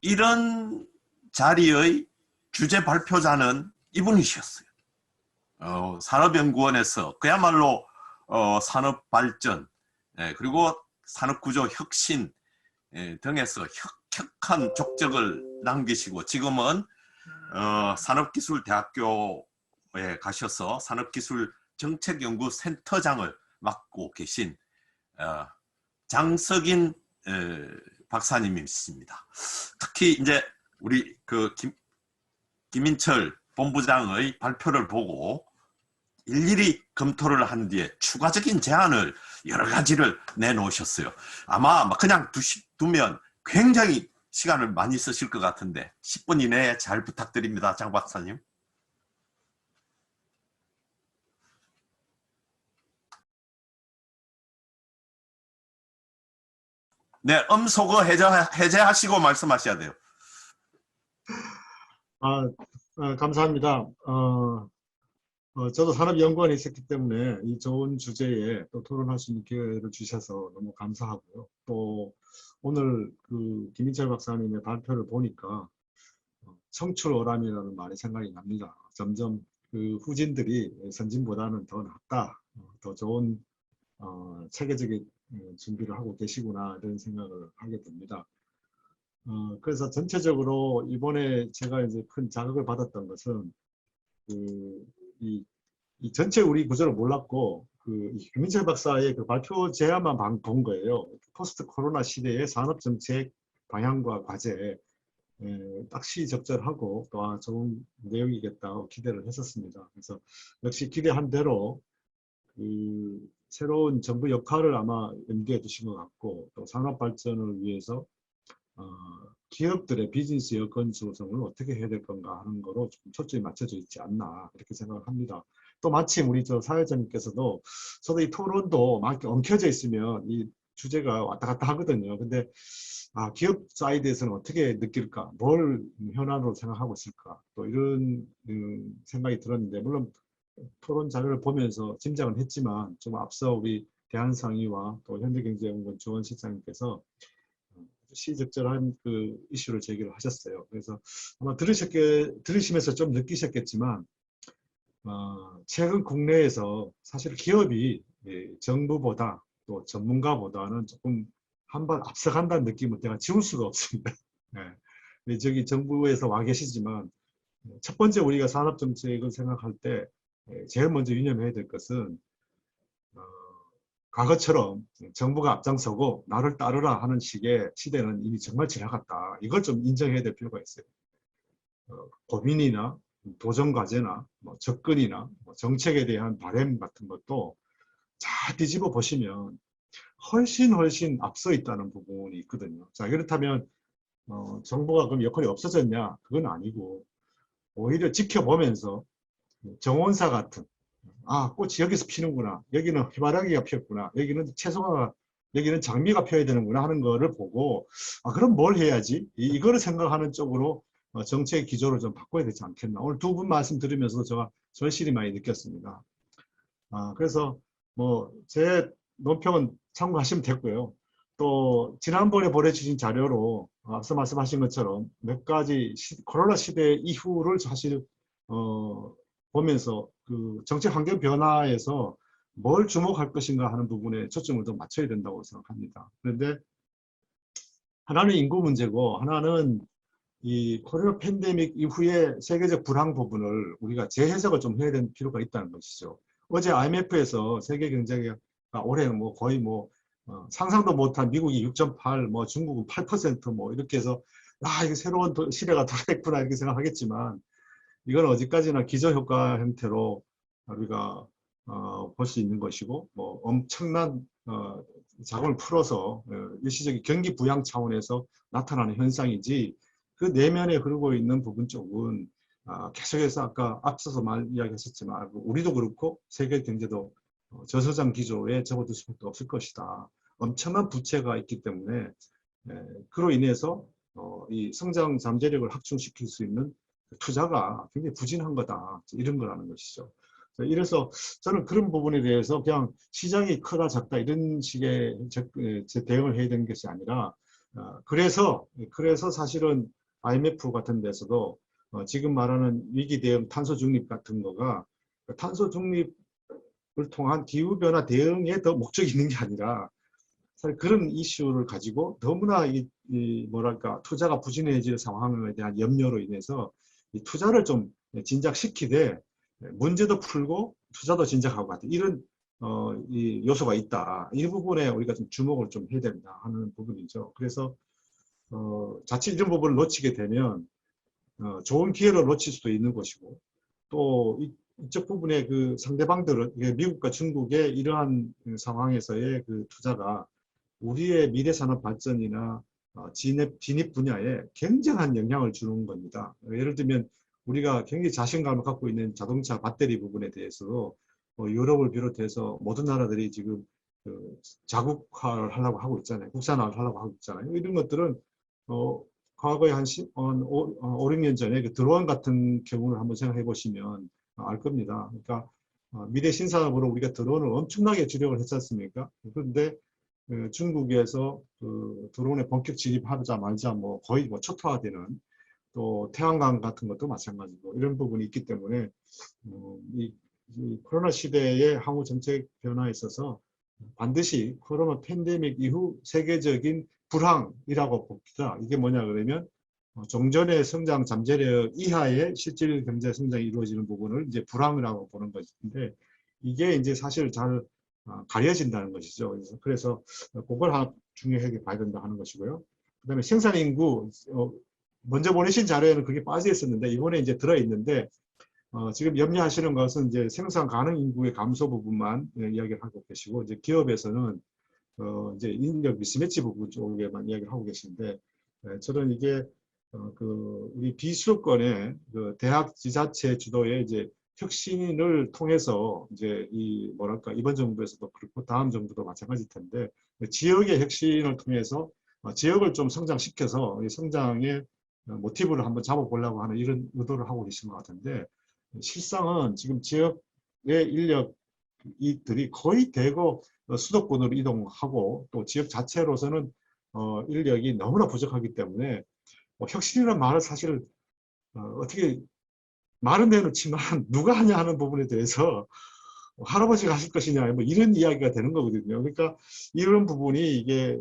이런 자리의 주제 발표자는 이분이셨어요. 산업연구원에서 그야말로 산업발전 그리고 산업구조 혁신 등에서 혁혁한 족적을 남기시고 지금은 산업기술대학교에 가셔서 산업기술정책연구센터장을 맡고 계신 장석인 박사님이십니다. 특히 이제 우리 그 김인철 본부장의 발표를 보고 일일이 검토를 한 뒤에 추가적인 제안을 여러 가지를 내놓으셨어요. 아마 그냥 두면 굉장히 시간을 많이 쓰실 것 같은데 10분 이내에 잘 부탁드립니다. 장 박사님. 네, 음소거 해제하시고 말씀하셔야 돼요. 감사합니다. 저도 산업연구원에 있었기 때문에 이 좋은 주제에 또 토론할 수 있는 기회를 주셔서 너무 감사하고요. 또 오늘 그 김인철 박사님의 발표를 보니까 청출어람이라는 말이 생각이 납니다. 점점 그 후진들이 선진보다는 더 낫다, 더 좋은 체계적인 준비를 하고 계시구나 이런 생각을 하게 됩니다. 그래서 전체적으로 이번에 제가 이제 큰 자극을 받았던 것은 이 전체 우리 구조를 몰랐고 김민철 박사의 그 발표 제안만 본 거예요. 포스트 코로나 시대의 산업 정책 방향과 과제 딱 시적절하고 또 좋은 내용이겠다고 기대를 했었습니다. 그래서 역시 기대한 대로 새로운 정부 역할을 아마 염두에 두신 것 같고 또 산업 발전을 위해서 기업들의 비즈니스 여건 조성을 어떻게 해야 될 건가 하는 거로 좀 초점이 맞춰져 있지 않나 그렇게 생각을 합니다. 또 마침 우리 사회자님께서도 저도 이 토론도 막 이렇게 엉켜져 있으면 이 주제가 왔다 갔다 하거든요. 근데 기업 사이드에서는 어떻게 느낄까? 뭘 현안으로 생각하고 있을까? 또 이런 생각이 들었는데 물론 토론 자료를 보면서 짐작은 했지만 좀 앞서 우리 대한상의와 또 현대경제연구원 조원 실장님께서 시적절한 그 이슈를 제기를 하셨어요. 그래서 아마 들으시면서 좀 느끼셨겠지만 최근 국내에서 사실 기업이 정부보다 또 전문가보다는 조금 한 발 앞서간다는 느낌을 제가 지울 수가 없습니다. 네. 저기 정부에서 와 계시지만 첫 번째 우리가 산업정책을 생각할 때 제일 먼저 유념해야 될 것은 과거처럼 정부가 앞장서고 나를 따르라 하는 식의 시대는 이미 정말 지나갔다. 이걸 좀 인정해야 될 필요가 있어요. 고민이나 도전과제나 접근이나 정책에 대한 바램 같은 것도 잘 뒤집어 보시면 훨씬 앞서 있다는 부분이 있거든요. 자, 그렇다면 정부가 그럼 역할이 없어졌냐? 그건 아니고 오히려 지켜보면서 정원사 같은 꽃이 여기서 피는구나. 여기는 해바라기가 피었구나. 여기는 채소가 여기는 장미가 피어야 되는구나 하는 거를 보고 그럼 뭘 해야지? 이거를 생각하는 쪽으로 정책 기조를 좀 바꿔야 되지 않겠나. 오늘 두 분 말씀 들으면서도 제가 절실히 많이 느꼈습니다. 그래서 제 논평은 참고하시면 됐고요. 또 지난번에 보내주신 자료로 앞서 말씀하신 것처럼 몇 가지 코로나 시대 이후를 사실 보면서 그 정책 환경 변화에서 뭘 주목할 것인가 하는 부분에 초점을 좀 맞춰야 된다고 생각합니다. 그런데 하나는 인구 문제고 하나는 이 코로나 팬데믹 이후에 세계적 불황 부분을 우리가 재해석을 좀 해야 되는 필요가 있다는 것이죠. 어제 IMF에서 세계 경제가 올해 거의 상상도 못한 미국이 6.8, 중국은 8% 이렇게 해서 이게 새로운 시대가 돌아왔구나 이렇게 생각하겠지만 이건 어디까지나 기저효과 형태로 우리가 볼 수 있는 것이고 엄청난 자금을 풀어서 일시적인 경기 부양 차원에서 나타나는 현상이지 그 내면에 흐르고 있는 부분 쪽은 계속해서 아까 앞서서 이야기하셨지만 우리도 그렇고 세계 경제도 저성장 기조에 접어들 수밖에 없을 것이다. 엄청난 부채가 있기 때문에 그로 인해서 이 성장 잠재력을 확충시킬 수 있는 투자가 굉장히 부진한 거다. 이런 거라는 것이죠. 이래서 저는 그런 부분에 대해서 그냥 시장이 크다 작다 이런 식의 대응을 해야 되는 것이 아니라 그래서 사실은 IMF 같은 데서도 지금 말하는 위기 대응 탄소 중립 같은 거가 탄소 중립을 통한 기후변화 대응에 더 목적이 있는 게 아니라 사실 그런 이슈를 가지고 너무나 뭐랄까 투자가 부진해질 상황에 대한 염려로 인해서 이 투자를 좀 진작시키되 문제도 풀고 투자도 진작하고 같은 이런 이 요소가 있다. 이 부분에 우리가 좀 주목을 좀 해야 된다 하는 부분이죠. 그래서 자칫 이런 부분을 놓치게 되면 좋은 기회를 놓칠 수도 있는 것이고 또 이쪽 부분에 그 상대방들은 미국과 중국의 이러한 상황에서의 그 투자가 우리의 미래 산업 발전이나 진입 분야에 굉장한 영향을 주는 겁니다. 예를 들면 우리가 굉장히 자신감을 갖고 있는 자동차 배터리 부분에 대해서도 유럽을 비롯해서 모든 나라들이 지금 자국화를 하려고 하고 있잖아요. 국산화를 하려고 하고 있잖아요. 이런 것들은 과거에 한 5, 6년 전에 그 드론 같은 경우를 한번 생각해 보시면 알 겁니다. 그러니까 미래 신산업으로 우리가 드론을 엄청나게 주력을 했지 않습니까? 그런데 중국에서 그 드론에 본격 진입하자마자 거의 초토화되는 또 태양광 같은 것도 마찬가지고 이런 부분이 있기 때문에 이 코로나 시대의 향후 정책 변화에 있어서 반드시 코로나 팬데믹 이후 세계적인 불황이라고 봅니다. 이게 뭐냐 그러면 종전의 성장 잠재력 이하의 실질 경제 성장이 이루어지는 부분을 이제 불황이라고 보는 것인데 이게 이제 사실 잘 가려진다는 것이죠. 그래서 그걸 하나 중요하게 봐야 된다 하는 것이고요. 그다음에 생산 인구 먼저 보내신 자료에는 그게 빠져 있었는데 이번에 이제 들어 있는데 지금 염려하시는 것은 이제 생산 가능 인구의 감소 부분만 이야기를 하고 계시고 이제 기업에서는 이제 인력 미스매치 부분 쪽에만 이야기를 하고 계신데 저는 이게 우리 비수도권의 그 대학 지자체 주도의 이제 혁신을 통해서 이제 뭐랄까 이번 정부에서도 그렇고 다음 정부도 마찬가지일 텐데 지역의 혁신을 통해서 지역을 좀 성장시켜서 성장의 모티브를 한번 잡아보려고 하는 이런 의도를 하고 계신 것 같은데 실상은 지금 지역의 인력들이 거의 대거 수도권으로 이동하고 또 지역 자체로서는 인력이 너무나 부족하기 때문에 혁신이라는 말을 사실 어떻게 말은 내놓지만 누가 하냐 하는 부분에 대해서 할아버지가 하실 것이냐 뭐 이런 이야기가 되는 거거든요. 그러니까 이런 부분이 이게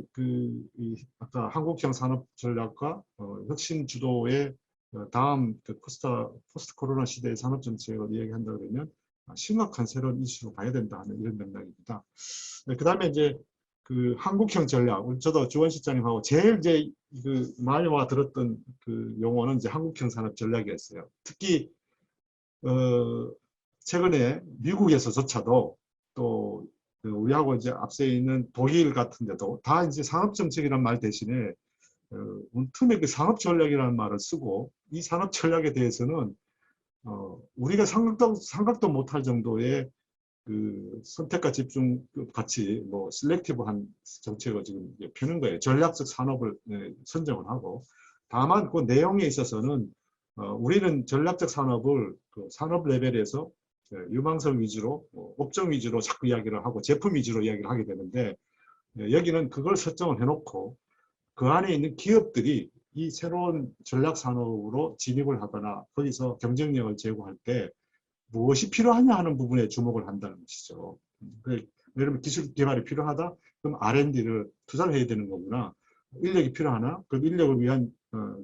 아까 한국형 산업 전략과 혁신 주도의 다음 포스트 코로나 시대의 산업 정책을 이야기한다 그러면 심각한 새로운 이슈로 봐야 된다 하는 이런 맥락입니다. 그 다음에 이제 한국형 전략, 저도 주원 실장님하고 제일 이제 많이 와 들었던 용어는 이제 한국형 산업 전략이었어요. 특히 최근에 미국에서조차도 또 우리하고 이제 앞서 있는 독일 같은 데도 다 이제 산업정책이라는 말 대신에 틈에 그 산업전략이라는 말을 쓰고 이 산업전략에 대해서는 우리가 생각도 못할 정도의 선택과 집중 같이 뭐 셀렉티브한 정책을 지금 펴는 거예요. 전략적 산업을 선정을 하고 다만 그 내용에 있어서는 우리는 전략적 산업을 산업 레벨에서 유망성 위주로 업종 위주로 자꾸 이야기를 하고 제품 위주로 이야기를 하게 되는데 여기는 그걸 설정을 해놓고 그 안에 있는 기업들이 이 새로운 전략 산업으로 진입을 하거나 거기서 경쟁력을 제고할 때 무엇이 필요하냐 하는 부분에 주목을 한다는 것이죠. 예를 들면 기술 개발이 필요하다? 그럼 R&D를 투자를 해야 되는 거구나. 인력이 필요하나? 그럼 인력을 위한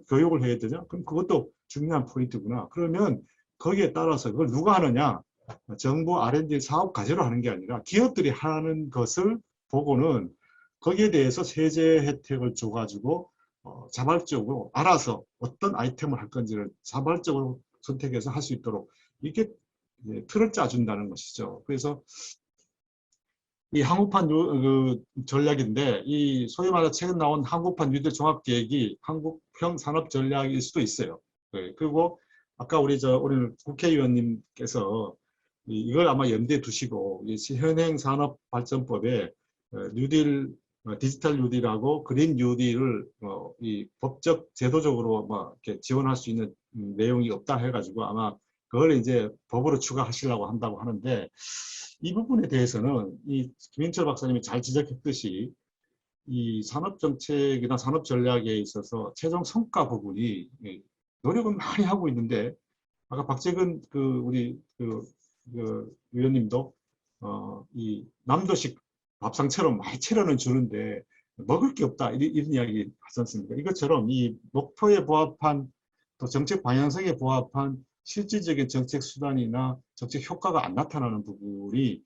교육을 해야 되냐? 그럼 그것도 중요한 포인트구나. 그러면 거기에 따라서 그걸 누가 하느냐? 정부 R&D 사업 과제로 하는 게 아니라 기업들이 하는 것을 보고는 거기에 대해서 세제 혜택을 줘가지고 자발적으로 알아서 어떤 아이템을 할 건지를 자발적으로 선택해서 할 수 있도록 이게 틀을 짜준다는 것이죠. 그래서 이 한국판 전략인데 이 소위 말해 최근 나온 한국판 뉴딜 종합계획이 한국형 산업 전략일 수도 있어요. 그리고 아까 우리 오늘 국회의원님께서 이걸 아마 염두에 두시고 현행 산업발전법에 뉴딜 디지털 뉴딜하고 그린 뉴딜을 이 법적 제도적으로 뭐 이렇게 지원할 수 있는 내용이 없다 해가지고 아마 그걸 이제 법으로 추가하시려고 한다고 하는데 이 부분에 대해서는 이 김인철 박사님이 잘 지적했듯이 이 산업정책이나 산업전략에 있어서 최종 성과 부분이 노력은 많이 하고 있는데 아까 박재근 우리 위원님도 이 남도식 밥상처럼 많이 채료는 주는데 먹을 게 없다 이런 이야기 하지 않습니까? 이것처럼 이 목표에 부합한 또 정책 방향성에 부합한 실질적인 정책 수단이나 정책 효과가 안 나타나는 부분이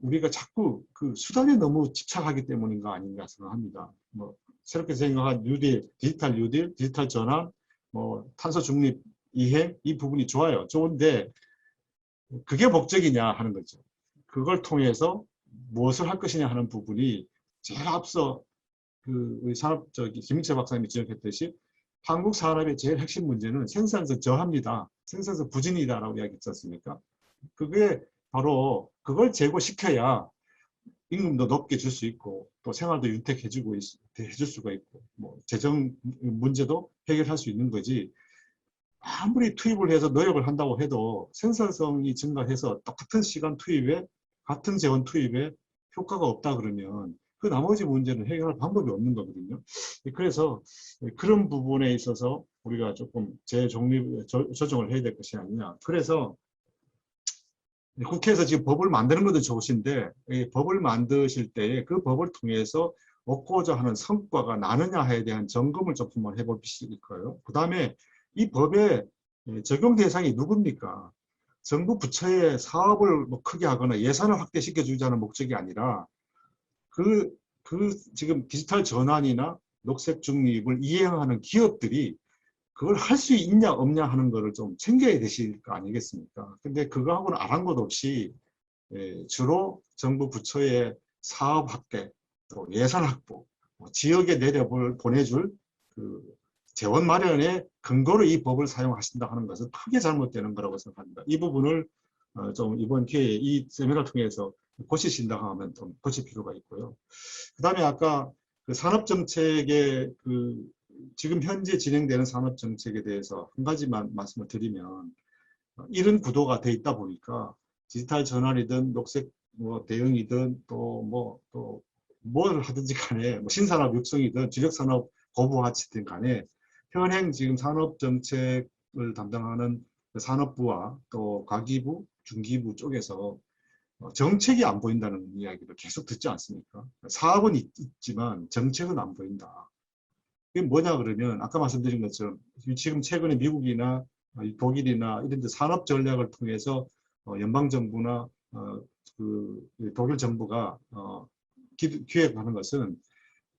우리가 자꾸 그 수단에 너무 집착하기 때문인가 아닌가 생각합니다. 뭐 새롭게 생각한 뉴딜, 디지털 뉴딜, 디지털 전환, 뭐 탄소 중립 이행 이 부분이 좋아요. 좋은데 그게 목적이냐 하는 거죠. 그걸 통해서 무엇을 할 것이냐 하는 부분이 제가 앞서 우리 김인철 박사님이 지적했듯이 한국 산업의 제일 핵심 문제는 생산성 저하입니다. 생산성 부진이다라고 이야기했지 않습니까? 그게 바로 그걸 제고시켜야 임금도 높게 줄 수 있고 또 생활도 윤택해지고 해줄 수가 있고 뭐 재정 문제도 해결할 수 있는 거지. 아무리 투입을 해서 노력을 한다고 해도 생산성이 증가해서 똑같은 시간 투입에 같은 재원 투입에 효과가 없다 그러면 그 나머지 문제는 해결할 방법이 없는 거거든요. 그래서 그런 부분에 있어서 우리가 조금 조정을 해야 될 것이 아니냐. 그래서 국회에서 지금 법을 만드는 것도 좋으신데 법을 만드실 때 그 법을 통해서 얻고자 하는 성과가 나느냐에 대한 점검을 조금만 해볼 필요가 있고요. 그 다음에 이 법의 적용 대상이 누굽니까? 정부 부처의 사업을 뭐 크게 하거나 예산을 확대시켜 주자는 목적이 아니라 그 지금 디지털 전환이나 녹색 중립을 이행하는 기업들이 그걸 할 수 있냐 없냐 하는 거를 좀 챙겨야 되실 거 아니겠습니까? 근데 그거하고는 아랑곳 없이 주로 정부 부처의 사업 확대, 또 예산 확보, 지역에 보내줄 그 재원 마련의 근거로 이 법을 사용하신다 하는 것은 크게 잘못되는 거라고 생각합니다. 이 부분을 좀 이번 기회에 이 세미나를 통해서 고치신다 하면 좀 고칠 필요가 있고요. 그 다음에 아까 그 산업정책의 지금 현재 진행되는 산업정책에 대해서 한 가지만 말씀을 드리면 이런 구도가 돼 있다 보니까 디지털 전환이든 녹색 대응이든 또 뭘 하든지 간에 신산업 육성이든 주력산업 고부화치든 간에 현행 지금 산업정책을 담당하는 산업부와 또 과기부, 중기부 쪽에서 정책이 안 보인다는 이야기를 계속 듣지 않습니까? 사업은 있지만 정책은 안 보인다. 이게 뭐냐 그러면 아까 말씀드린 것처럼 지금 최근에 미국이나 독일이나 이런 데 산업 전략을 통해서 연방정부나 독일 정부가 기획하는 것은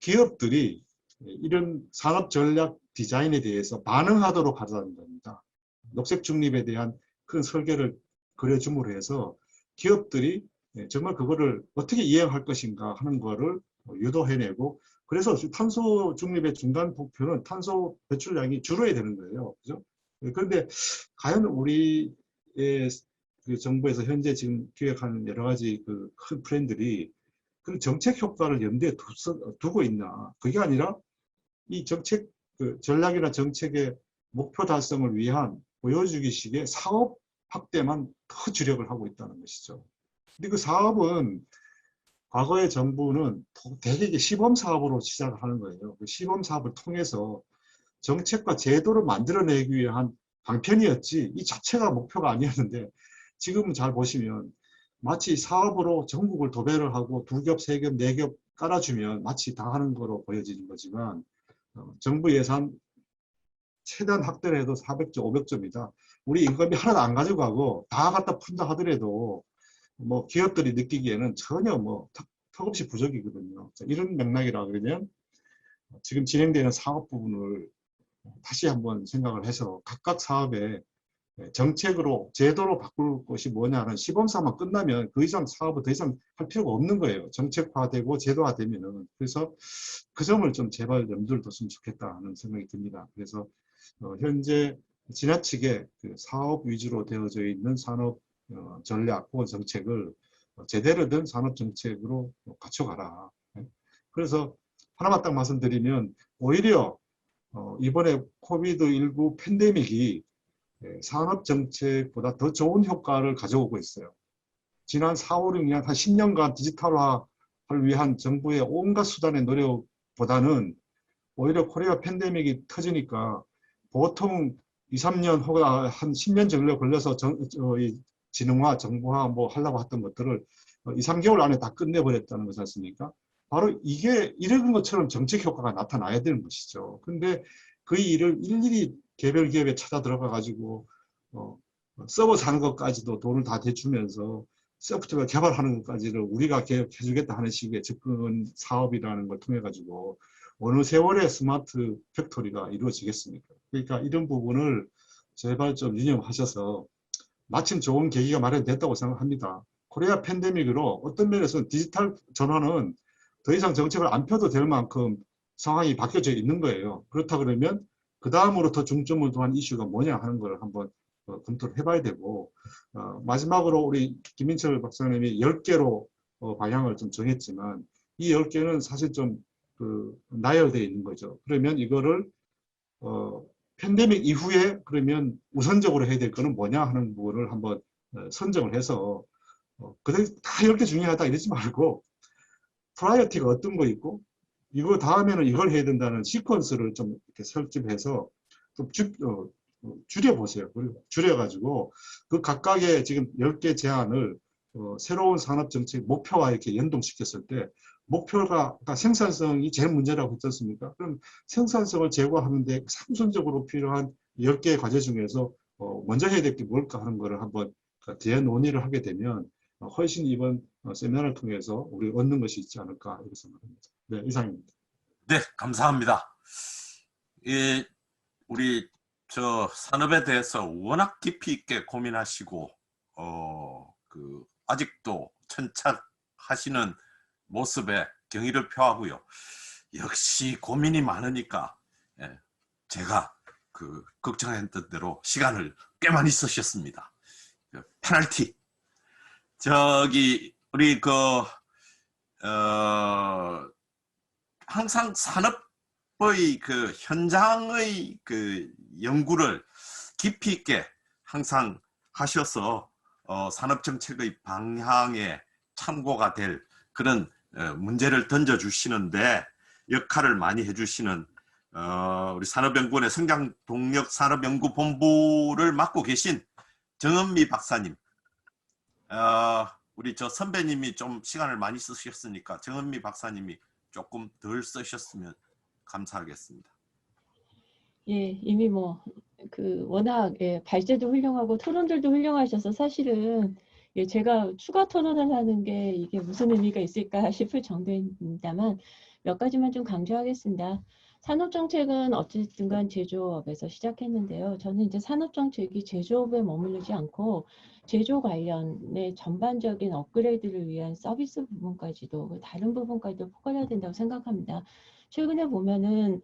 기업들이 이런 산업 전략 디자인에 대해서 반응하도록 하자는 겁니다. 녹색 중립에 대한 큰 설계를 그려줌으로 해서 기업들이 정말 그거를 어떻게 이행할 것인가 하는 거를 유도해내고 그래서 탄소 중립의 중간 목표는 탄소 배출량이 줄어야 되는 거예요. 그죠? 그런데 과연 우리의 그 정부에서 현재 지금 기획하는 여러 가지 그 큰 플랜들이 그 정책 효과를 염두에 두고 있나? 그게 아니라 이 정책 전략이나 정책의 목표 달성을 위한 보여주기식의 사업 확대만 더 주력을 하고 있다는 것이죠. 근데 그 사업은 과거의 정부는 대개 시범 사업으로 시작을 하는 거예요. 그 시범 사업을 통해서 정책과 제도를 만들어내기 위한 방편이었지 이 자체가 목표가 아니었는데 지금은 잘 보시면 마치 사업으로 전국을 도배를 하고 2겹, 3겹, 4겹 깔아주면 마치 다 하는 거로 보여지는 거지만 정부 예산 최대한 확대를 해도 400조, 500조입니다. 우리 인건비 하나도 안 가지고 가고 다 갖다 푼다 하더라도 뭐 기업들이 느끼기에는 전혀 턱없이 부족이거든요. 이런 맥락이라 그러면 지금 진행되는 사업 부분을 다시 한번 생각을 해서 각각 사업에 정책으로 제도로 바꿀 것이 뭐냐는 시범사업만 끝나면 그 이상 사업을 더 이상 할 필요가 없는 거예요. 정책화되고 제도화되면은. 그래서 그 점을 좀 제발 염두를 뒀으면 좋겠다 하는 생각이 듭니다. 그래서 현재 지나치게 그 사업 위주로 되어져 있는 산업 전략 혹은 정책을 제대로 된 산업 정책으로 갖춰가라. 그래서 하나만 딱 말씀드리면 오히려 이번에 코비드19 팬데믹이 산업 정책보다 더 좋은 효과를 가져오고 있어요. 지난 4, 5, 6년 한 10년간 디지털화를 위한 정부의 온갖 수단의 노력보다는 오히려 코리아 팬데믹이 터지니까 보통 2, 3년 혹은 한 10년 정도 걸려서 진흥화, 정부화 뭐 하려고 했던 것들을 2, 3개월 안에 다 끝내버렸다는 것이 않습니까? 바로 이런 것처럼 정책 효과가 나타나야 되는 것이죠. 근데 그 일을 일일이 개별 기업에 찾아 들어가 가지고 서버 사는 것까지도 돈을 다 대주면서 소프트웨어 개발하는 것까지를 우리가 해주겠다 하는 식의 접근 사업이라는 걸 통해 가지고 어느 세월에 스마트 팩토리가 이루어지겠습니까? 그러니까 이런 부분을 제발 좀 유념하셔서 마침 좋은 계기가 마련됐다고 생각합니다. 코리아 팬데믹으로 어떤 면에서는 디지털 전환은 더 이상 정책을 안 펴도 될 만큼 상황이 바뀌어져 있는 거예요. 그렇다 그러면 그 다음으로 더 중점을 두한 이슈가 뭐냐 하는 걸 한번 검토를 해봐야 되고 마지막으로 우리 김민철 박사님이 10개로 방향을 좀 정했지만 이 10개는 사실 좀 나열되어 있는 거죠. 그러면 이거를 팬데믹 이후에 그러면 우선적으로 해야 될 거는 뭐냐 하는 부분을 한번 선정을 해서 그들 다 10개 중요하다 이러지 말고 프라이어티가 어떤 거 있고 이거 다음에는 이걸 해야 된다는 시퀀스를 좀 이렇게 설정해서 좀 줄여보세요. 그리고 줄여가지고 그 각각의 지금 10개 제안을 새로운 산업 정책 목표와 이렇게 연동시켰을 때 목표가 그러니까 생산성이 제일 문제라고 했지 않습니까? 그럼 생산성을 제고하는데 상순적으로 필요한 10개의 과제 중에서 먼저 해야 될 게 뭘까 하는 거를 한번 대논의를 하게 되면 훨씬 이번 세미나를 통해서 우리 얻는 것이 있지 않을까 이렇게 생각합니다. 네, 이상입니다. 네, 감사합니다. 우리 산업에 대해서 워낙 깊이 있게 고민하시고 아직도 천착하시는 모습에 경의를 표하고요. 역시 고민이 많으니까 제가 걱정했던 대로 시간을 꽤 많이 쓰셨습니다. 페널티. 우리 항상 산업의 현장의 연구를 깊이 있게 항상 하셔서 산업정책의 방향에 참고가 될 그런 문제를 던져주시는데 역할을 많이 해주시는 우리 산업연구원의 성장동력산업연구본부를 맡고 계신 정은미 박사님, 우리 선배님이 좀 시간을 많이 쓰셨으니까 정은미 박사님이 조금 덜 쓰셨으면 감사하겠습니다. 예, 이미 워낙 발제도 훌륭하고 토론들도 훌륭하셔서 사실은 제가 추가 토론을 하는 게 이게 무슨 의미가 있을까 싶을 정도입니다만 몇 가지만 좀 강조하겠습니다. 산업정책은 어쨌든 간 제조업에서 시작했는데요. 저는 이제 산업정책이 제조업에 머무르지 않고 제조 관련의 전반적인 업그레이드를 위한 서비스 부분까지도 다른 부분까지도 포괄해야 된다고 생각합니다. 최근에 보면은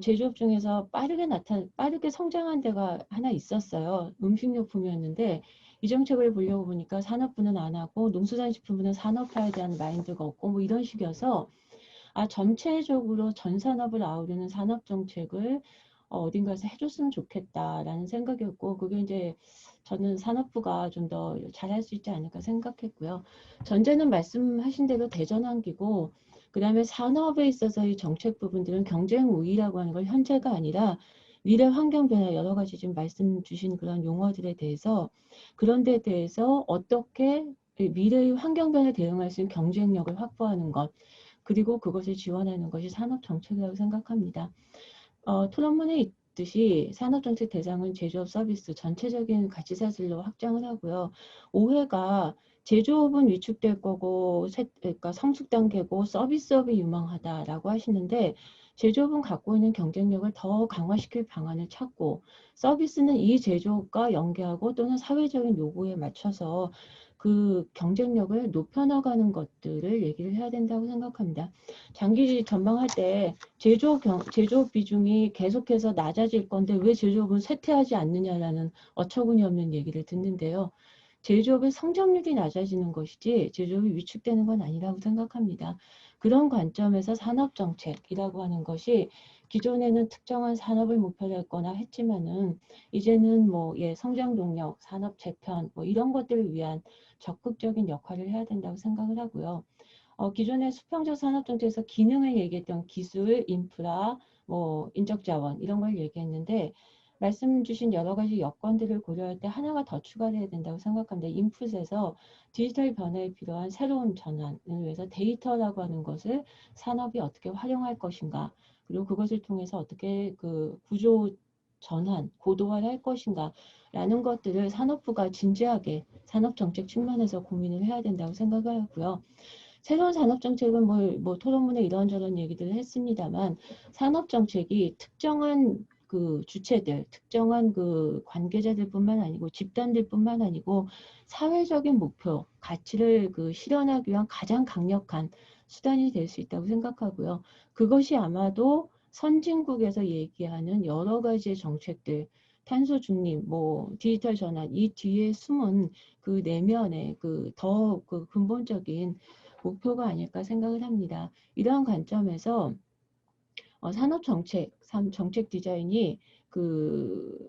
제조업 중에서 빠르게 성장한 데가 하나 있었어요. 음식료품이었는데 이 정책을 보려고 보니까 산업부는 안 하고 농수산식품부는 산업화에 대한 마인드가 없고 이런 식이어서 전체적으로 전 산업을 아우르는 산업 정책을 어딘가에서 해줬으면 좋겠다라는 생각이었고 그게 이제 저는 산업부가 좀 더 잘할 수 있지 않을까 생각했고요. 전제는 말씀하신 대로 대전환기고 그 다음에 산업에 있어서의 정책 부분들은 경쟁 우위라고 하는 걸 현재가 아니라 미래 환경 변화 여러 가지 지금 말씀 주신 그런 용어들에 대해서 그런 데 대해서 어떻게 미래의 환경 변화에 대응할 수 있는 경쟁력을 확보하는 것 그리고 그것을 지원하는 것이 산업 정책이라고 생각합니다. 토론문에 있듯이 산업정책 대상은 제조업 서비스 전체적인 가치사슬로 확장을 하고요. 오해가 제조업은 위축될 거고 그러니까 성숙 단계고 서비스업이 유망하다라고 하시는데 제조업은 갖고 있는 경쟁력을 더 강화시킬 방안을 찾고 서비스는 이 제조업과 연계하고 또는 사회적인 요구에 맞춰서 그 경쟁력을 높여나가는 것들을 얘기를 해야 된다고 생각합니다. 장기 전망할 때 제조업 비중이 계속해서 낮아질 건데 왜 제조업은 쇠퇴하지 않느냐라는 어처구니 없는 얘기를 듣는데요. 제조업의 성장률이 낮아지는 것이지 제조업이 위축되는 건 아니라고 생각합니다. 그런 관점에서 산업정책이라고 하는 것이 기존에는 특정한 산업을 목표로 했거나 했지만은 이제는 성장동력, 산업 재편 이런 것들을 위한 적극적인 역할을 해야 된다고 생각을 하고요. 기존의 수평적 산업정책에서 기능을 얘기했던 기술, 인프라, 인적자원 이런 걸 얘기했는데 말씀 주신 여러 가지 여건들을 고려할 때 하나가 더 추가돼야 된다고 생각합니다. 인풋에서 디지털 변화에 필요한 새로운 전환을 위해서 데이터라고 하는 것을 산업이 어떻게 활용할 것인가 그리고 그것을 통해서 어떻게 구조 전환, 고도화를 할 것인가 라는 것들을 산업부가 진지하게 산업정책 측면에서 고민을 해야 된다고 생각을 하고요. 새로운 산업정책은 토론문에 이런저런 얘기들을 했습니다만 산업정책이 특정한 주체들, 특정한 관계자들뿐만 아니고 집단들뿐만 아니고 사회적인 목표, 가치를 실현하기 위한 가장 강력한 수단이 될 수 있다고 생각하고요. 그것이 아마도 선진국에서 얘기하는 여러 가지의 정책들, 탄소 중립, 디지털 전환 이 뒤에 숨은 그 내면의 더 근본적인 목표가 아닐까 생각을 합니다. 이러한 관점에서 산업정책, 정책 디자인이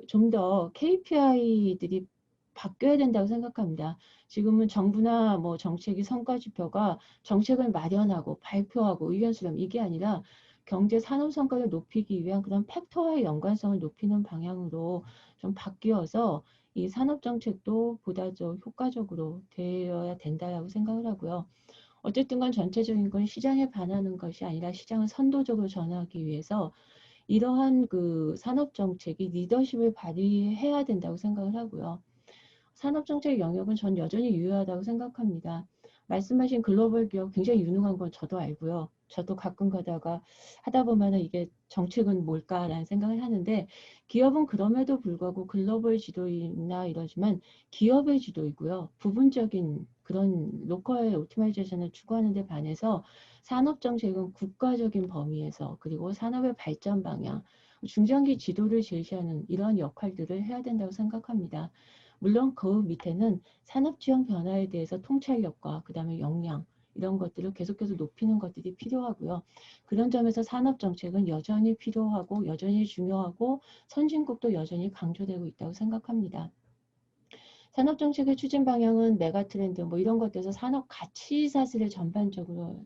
좀 더 KPI들이 바뀌어야 된다고 생각합니다. 지금은 정부나 정책이 성과지표가 정책을 마련하고 발표하고 의견 수렴 이게 아니라 경제 산업 성과를 높이기 위한 그런 팩터와의 연관성을 높이는 방향으로 좀 바뀌어서 이 산업정책도 보다 더 효과적으로 되어야 된다라고 생각을 하고요. 어쨌든 간 전체적인 건 시장에 반하는 것이 아니라 시장을 선도적으로 전환하기 위해서 이러한 그 산업정책이 리더십을 발휘해야 된다고 생각을 하고요. 산업정책 영역은 전 여전히 유효하다고 생각합니다. 말씀하신 글로벌 기업 굉장히 유능한 건 저도 알고요. 저도 가끔 가다가 하다 보면은 이게 정책은 뭘까라는 생각을 하는데 기업은 그럼에도 불구하고 글로벌 지도이나 이러지만 기업의 지도이고요. 부분적인 그런 로컬 오토마이제이션을 추구하는 데 반해서 산업정책은 국가적인 범위에서 그리고 산업의 발전 방향, 중장기 지도를 제시하는 이러한 역할들을 해야 된다고 생각합니다. 물론 그 밑에는 산업지형 변화에 대해서 통찰력과 그다음에 역량 이런 것들을 계속해서 높이는 것들이 필요하고요. 그런 점에서 산업정책은 여전히 필요하고 여전히 중요하고 선진국도 여전히 강조되고 있다고 생각합니다. 산업정책의 추진 방향은 메가트렌드 뭐 이런 것들에서 산업 가치 사슬을 전반적으로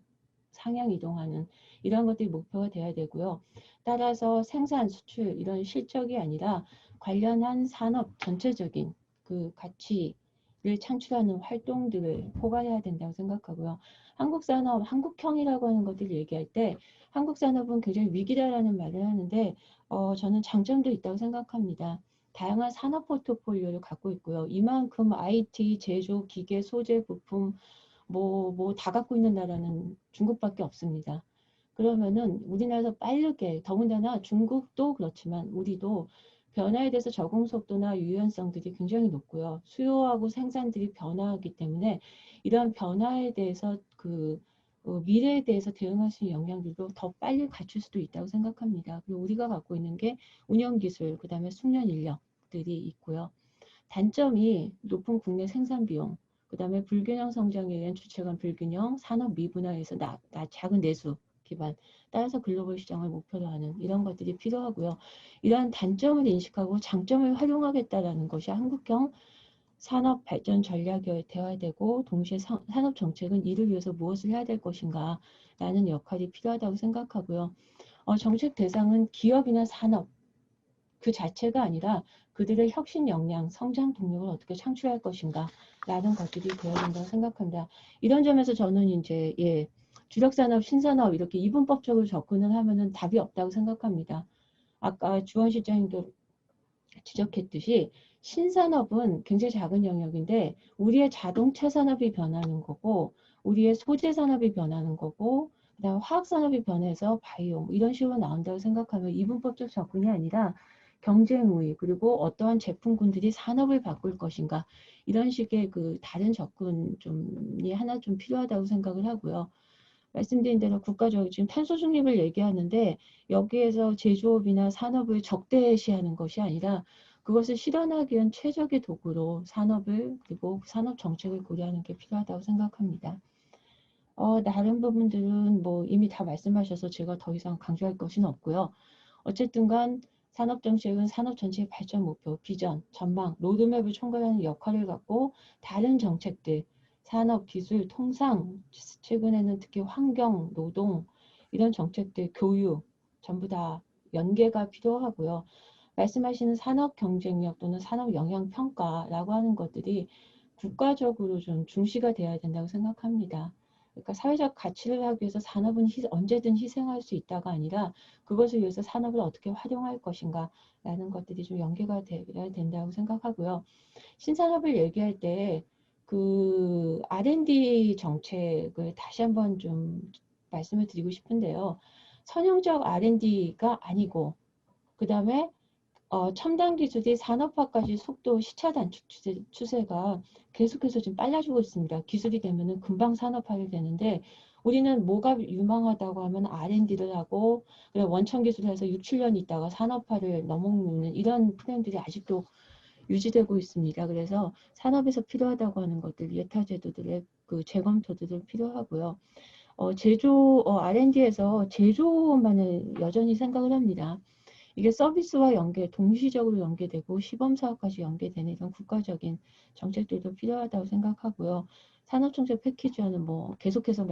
상향 이동하는 이런 것들이 목표가 돼야 되고요. 따라서 생산, 수출 이런 실적이 아니라 관련한 산업 전체적인 그 가치를 창출하는 활동들을 포괄해야 된다고 생각하고요. 한국 산업, 한국형이라고 하는 것들을 얘기할 때 한국 산업은 굉장히 위기다라는 말을 하는데 저는 장점도 있다고 생각합니다. 다양한 산업 포트폴리오를 갖고 있고요. 이만큼 IT, 제조, 기계, 소재, 부품 뭐 다 갖고 있는 나라는 중국밖에 없습니다. 그러면은 우리나라에서 빠르게 더군다나 중국도 그렇지만 우리도 변화에 대해서 적응 속도나 유연성들이 굉장히 높고요. 수요하고 생산들이 변화하기 때문에 이러한 변화에 대해서 미래에 대해서 대응할 수 있는 역량들도 더 빨리 갖출 수도 있다고 생각합니다. 그리고 우리가 갖고 있는 게 운영기술, 그 다음에 숙련 인력들이 있고요. 단점이 높은 국내 생산 비용, 그 다음에 불균형 성장에 의한 주체간 불균형, 산업 미분화에서 작은 내수 기반, 따라서 글로벌 시장을 목표로 하는 이런 것들이 필요하고요. 이러한 단점을 인식하고 장점을 활용하겠다라는 것이 한국형 산업 발전 전략이 되어야 되고 동시에 산업 정책은 이를 위해서 무엇을 해야 될 것인가 라는 역할이 필요하다고 생각하고요. 정책 대상은 기업이나 산업 그 자체가 아니라 그들의 혁신 역량, 성장 동력을 어떻게 창출할 것인가 라는 것들이 되어야 된다고 생각합니다. 이런 점에서 저는 이제 주력 산업, 신산업 이렇게 이분법적으로 접근을 하면은 답이 없다고 생각합니다. 아까 주원 실장님도 지적했듯이 신산업은 굉장히 작은 영역인데 우리의 자동차 산업이 변하는 거고 우리의 소재 산업이 변하는 거고 그다음에 화학 산업이 변해서 바이오 이런 식으로 나온다고 생각하면 이분법적 접근이 아니라 경쟁 우위 그리고 어떠한 제품군들이 산업을 바꿀 것인가 이런 식의 그 다른 접근이 하나 좀 필요하다고 생각을 하고요. 말씀드린 대로 국가적으로 지금 탄소 중립을 얘기하는데 여기에서 제조업이나 산업을 적대시하는 것이 아니라 그것을 실현하기 위한 최적의 도구로 산업을 그리고 산업 정책을 고려하는 게 필요하다고 생각합니다. 다른 부분들은 뭐 이미 다 말씀하셔서 제가 더 이상 강조할 것은 없고요. 어쨌든 간 산업정책은 산업 전체의 발전 목표, 비전, 전망, 로드맵을 총괄하는 역할을 갖고 다른 정책들, 산업, 기술, 통상, 최근에는 특히 환경, 노동 이런 정책들, 교육 전부 다 연계가 필요하고요. 말씀하시는 산업 경쟁력 또는 산업 영향 평가라고 하는 것들이 국가적으로 좀 중시가 되어야 된다고 생각합니다. 그러니까 사회적 가치를 하기 위해서 산업은 언제든 희생할 수 있다가 아니라 그것을 위해서 산업을 어떻게 활용할 것인가 라는 것들이 좀 연계가 되어야 된다고 생각하고요. 신산업을 얘기할 때 그 R&D 정책을 다시 한번 좀 말씀을 드리고 싶은데요. 선형적 R&D가 아니고 그 다음에 첨단 기술이 산업화까지 속도 시차 단축 추세가 계속해서 지금 빨라지고 있습니다. 기술이 되면은 금방 산업화가 되는데 우리는 뭐가 유망하다고 하면 R&D를 하고 그래 원천 기술을 해서 6, 7년 있다가 산업화를 넘어오는 이런 프레임들이 아직도 유지되고 있습니다. 그래서 산업에서 필요하다고 하는 것들, 예타 제도들의 그 재검토들도 필요하고요. R&D에서 제조만을 여전히 생각을 합니다. 이게 서비스와 동시적으로 연계되고 시범사업까지 연계되는 이런 국가적인 정책들도 필요하다고 생각하고요. 산업정책 패키지와는 뭐 계속해서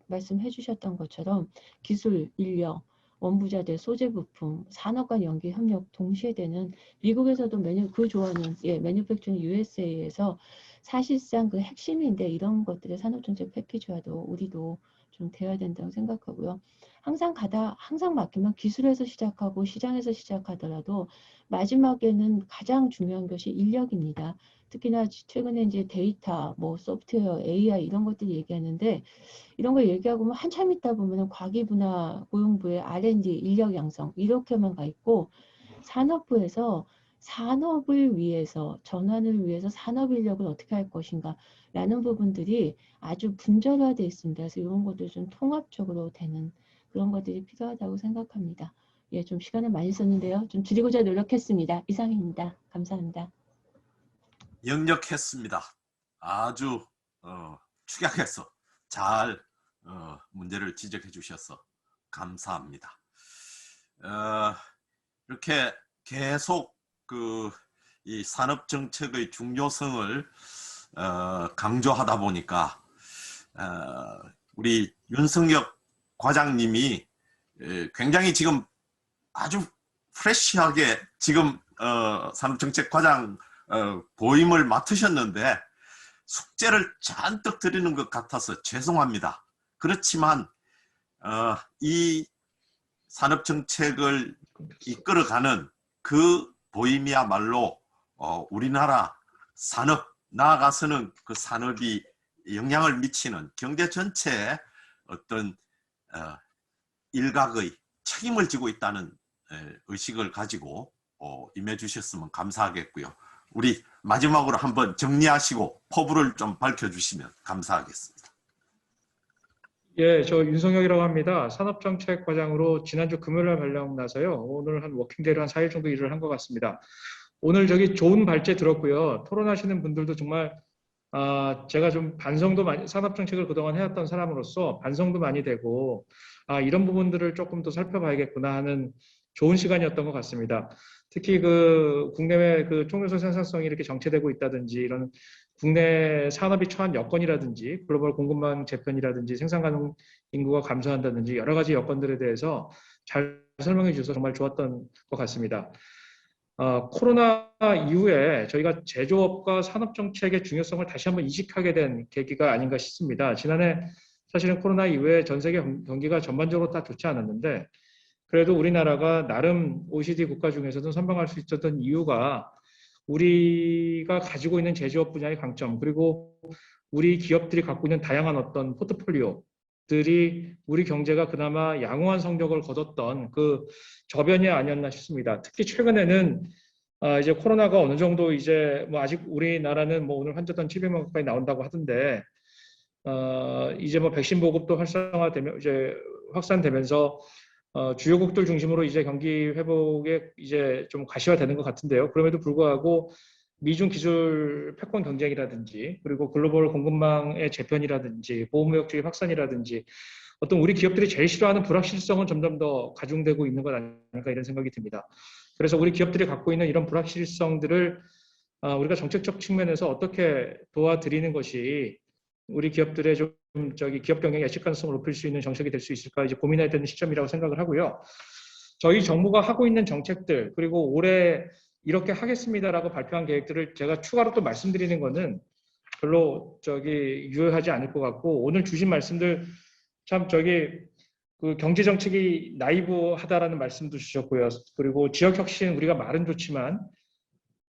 말씀해 주셨던 것처럼 기술, 인력, 원부자재, 소재 부품, 산업 간 연계 협력 동시에 되는 미국에서도 그 좋아하는 매뉴팩처링 USA에서 사실상 그 핵심인데 이런 것들의 산업정책 패키지와도 우리도 좀 돼야 된다고 생각하고요. 항상 맡기면 기술에서 시작하고 시장에서 시작하더라도 마지막에는 가장 중요한 것이 인력입니다. 특히나 최근에 이제 데이터, 뭐 소프트웨어, AI 이런 것들 얘기하는데 이런 거 얘기하고 보면 한참 있다 보면 과기부나 고용부의 R&D, 인력 양성 이렇게만 가 있고 산업부에서 산업을 위해서 전환을 위해서 산업 인력을 어떻게 할 것인가 라는 부분들이 아주 분절화되어 있습니다. 그래서 이런 것들 좀 통합적으로 되는 그런 것들이 필요하다고 생각합니다. 예, 좀 시간을 많이 썼는데요. 좀 줄이고자 노력했습니다. 이상입니다. 감사합니다. 역력했습니다. 아주 축약해서 잘 문제를 지적해 주셔서 감사합니다. 이렇게 계속 이 산업 정책의 중요성을 강조하다 보니까 우리 윤성혁 과장님이 굉장히 지금 아주 프레시하게 지금 산업정책과장 보임을 맡으셨는데 숙제를 잔뜩 드리는 것 같아서 죄송합니다. 그렇지만 이 산업정책을 이끌어가는 그 보임이야말로 우리나라 산업, 나아가서는 그 산업이 영향을 미치는 경제 전체에 어떤 일각의 책임을 지고 있다는 의식을 가지고 임해 주셨으면 감사하겠고요. 우리 마지막으로 한번 정리하시고 포부를 좀 밝혀주시면 감사하겠습니다. 예, 저 윤성혁이라고 합니다. 산업정책과장으로 지난주 금요일날 발령 나서요. 오늘 한 워킹데이로 한 4일 정도 일을 한 것 같습니다. 오늘 저기 좋은 발제 들었고요. 토론하시는 분들도 정말 제가 좀 반성도 많이, 산업정책을 그동안 해왔던 사람으로서 반성도 많이 되고 이런 부분들을 조금 더 살펴봐야겠구나 하는 좋은 시간이었던 것 같습니다. 특히 그 국내외 그 총력소 생산성이 이렇게 정체되고 있다든지 이런 국내 산업이 처한 여건이라든지 글로벌 공급망 재편이라든지 생산 가능 인구가 감소한다든지 여러 가지 여건들에 대해서 잘 설명해 주셔서 정말 좋았던 것 같습니다. 코로나 이후에 저희가 제조업과 산업정책의 중요성을 다시 한번 인식하게 된 계기가 아닌가 싶습니다. 지난해 사실은 코로나 이후에 전 세계 경기가 전반적으로 다 좋지 않았는데 그래도 우리나라가 나름 OECD 국가 중에서도 선방할 수 있었던 이유가 우리가 가지고 있는 제조업 분야의 강점 그리고 우리 기업들이 갖고 있는 다양한 어떤 포트폴리오들이 우리 경제가 그나마 양호한 성적을 거뒀던 그 저변이 아니었나 싶습니다. 특히 최근에는 이제 코로나가 어느 정도 이제 뭐 아직 우리나라는 뭐 오늘 환자도 700명 가까이 나온다고 하던데 이제 뭐 백신 보급도 활성화되면 이제 확산되면서 주요국들 중심으로 이제 경기 회복에 이제 좀 가시화되는 것 같은데요. 그럼에도 불구하고 미중 기술 패권 경쟁이라든지 그리고 글로벌 공급망의 재편이라든지 보호무역 주의 확산이라든지 어떤 우리 기업들이 제일 싫어하는 불확실성은 점점 더 가중되고 있는 것 아닐까 이런 생각이 듭니다. 그래서 우리 기업들이 갖고 있는 이런 불확실성들을 우리가 정책적 측면에서 어떻게 도와드리는 것이 우리 기업들의 좀 기업 경영 예측 가능성을 높일 수 있는 정책이 될 수 있을까 이제 고민해야 되는 시점이라고 생각을 하고요. 저희 정부가 하고 있는 정책들 그리고 올해 이렇게 하겠습니다라고 발표한 계획들을 제가 추가로 또 말씀드리는 거는 별로 유효하지 않을 것 같고 오늘 주신 말씀들 참 그 경제 정책이 나이브하다라는 말씀도 주셨고요. 그리고 지역 혁신 우리가 말은 좋지만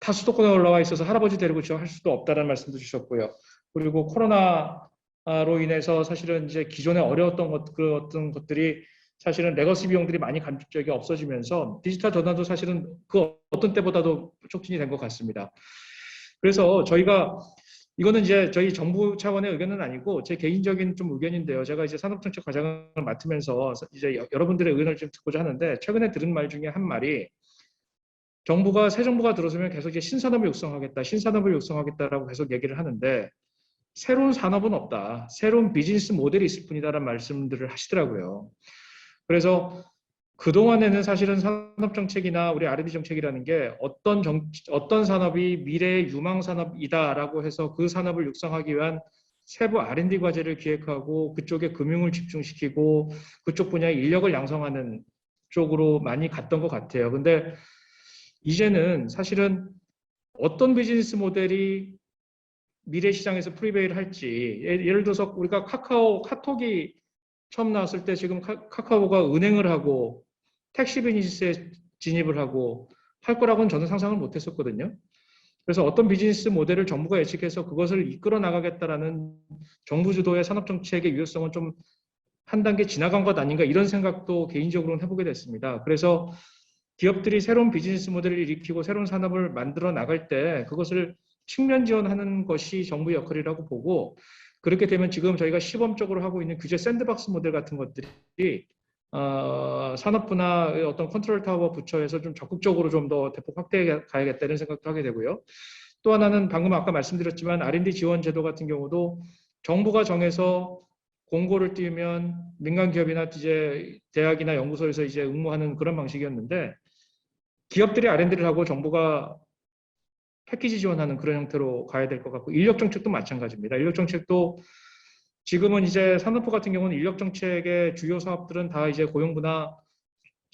타 수도권에 올라와 있어서 할아버지 데리고 지역할 수도 없다라는 말씀도 주셨고요. 그리고 코로나로 인해서 사실은 이제 기존에 어려웠던 어떤 것들이 사실은 레거시 비용들이 많이 간접적이 없어지면서 디지털 전환도 사실은 그 어떤 때보다도 촉진이 된 것 같습니다. 그래서 저희가 이거는 이제 저희 정부 차원의 의견은 아니고 제 개인적인 좀 의견인데요. 제가 이제 산업정책 과장을 맡으면서 이제 여러분들의 의견을 좀 듣고자 하는데 최근에 들은 말 중에 한 말이 새 정부가 들어서면 계속 이제 신산업을 육성하겠다라고 계속 얘기를 하는데 새로운 산업은 없다. 새로운 비즈니스 모델이 있을 뿐이다라는 말씀들을 하시더라고요. 그래서 그동안에는 사실은 산업정책이나 우리 R&D 정책이라는 게 어떤 산업이 미래의 유망산업이다라고 해서 그 산업을 육성하기 위한 세부 R&D 과제를 기획하고 그쪽에 금융을 집중시키고 그쪽 분야의 인력을 양성하는 쪽으로 많이 갔던 것 같아요. 근데 이제는 사실은 어떤 비즈니스 모델이 미래 시장에서 프리베일을 할지, 예를 들어서 우리가 카톡이 처음 나왔을 때 지금 카카오가 은행을 하고 택시 비즈니스에 진입을 하고 할 거라고는 저는 상상을 못 했었거든요. 그래서 어떤 비즈니스 모델을 정부가 예측해서 그것을 이끌어 나가겠다라는 정부 주도의 산업 정책의 유효성은 좀 한 단계 지나간 것 아닌가 이런 생각도 개인적으로는 해보게 됐습니다. 그래서 기업들이 새로운 비즈니스 모델을 일으키고 새로운 산업을 만들어 나갈 때 그것을 측면 지원하는 것이 정부의 역할이라고 보고, 그렇게 되면 지금 저희가 시범적으로 하고 있는 규제 샌드박스 모델 같은 것들이 산업부나 어떤 컨트롤 타워 부처에서 좀 적극적으로 좀 더 대폭 확대해 가야겠다는 생각도 하게 되고요. 또 하나는 방금 아까 말씀드렸지만 R&D 지원 제도 같은 경우도 정부가 정해서 공고를 띄우면 민간 기업이나 이제 대학이나 연구소에서 이제 응모하는 그런 방식이었는데, 기업들이 R&D를 하고 정부가 패키지 지원하는 그런 형태로 가야 될 것 같고, 인력 정책도 마찬가지입니다. 인력 정책도 지금은 이제 산업부 같은 경우는 인력 정책의 주요 사업들은 다 이제 고용부나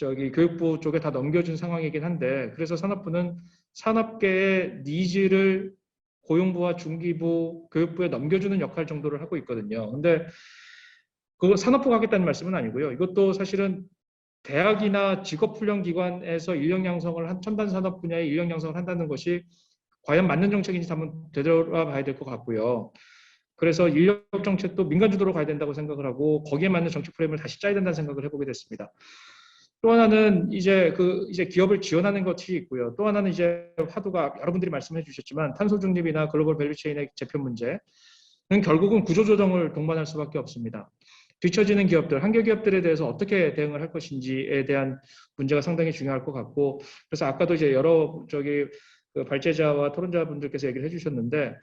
교육부 쪽에 다 넘겨준 상황이긴 한데, 그래서 산업부는 산업계의 니즈를 고용부와 중기부, 교육부에 넘겨주는 역할 정도를 하고 있거든요. 근데 그거 산업부가 하겠다는 말씀은 아니고요. 이것도 사실은 대학이나 직업훈련기관에서 인력 양성을 첨단 산업 분야의 인력 양성을 한다는 것이 과연 맞는 정책인지 한번 되돌아봐야 될 것 같고요. 그래서 인력 정책도 민간 주도로 가야 된다고 생각을 하고 거기에 맞는 정책 프레임을 다시 짜야 된다는 생각을 해보게 됐습니다. 또 하나는 이제 기업을 지원하는 것이 있고요. 또 하나는 이제 화두가 여러분들이 말씀해 주셨지만 탄소 중립이나 글로벌 밸류체인의 재편 문제는 결국은 구조조정을 동반할 수밖에 없습니다. 뒤처지는 기업들, 한계 기업들에 대해서 어떻게 대응을 할 것인지에 대한 문제가 상당히 중요할 것 같고, 그래서 아까도 이제 여러 발제자와 토론자분들께서 얘기를 해주셨는데,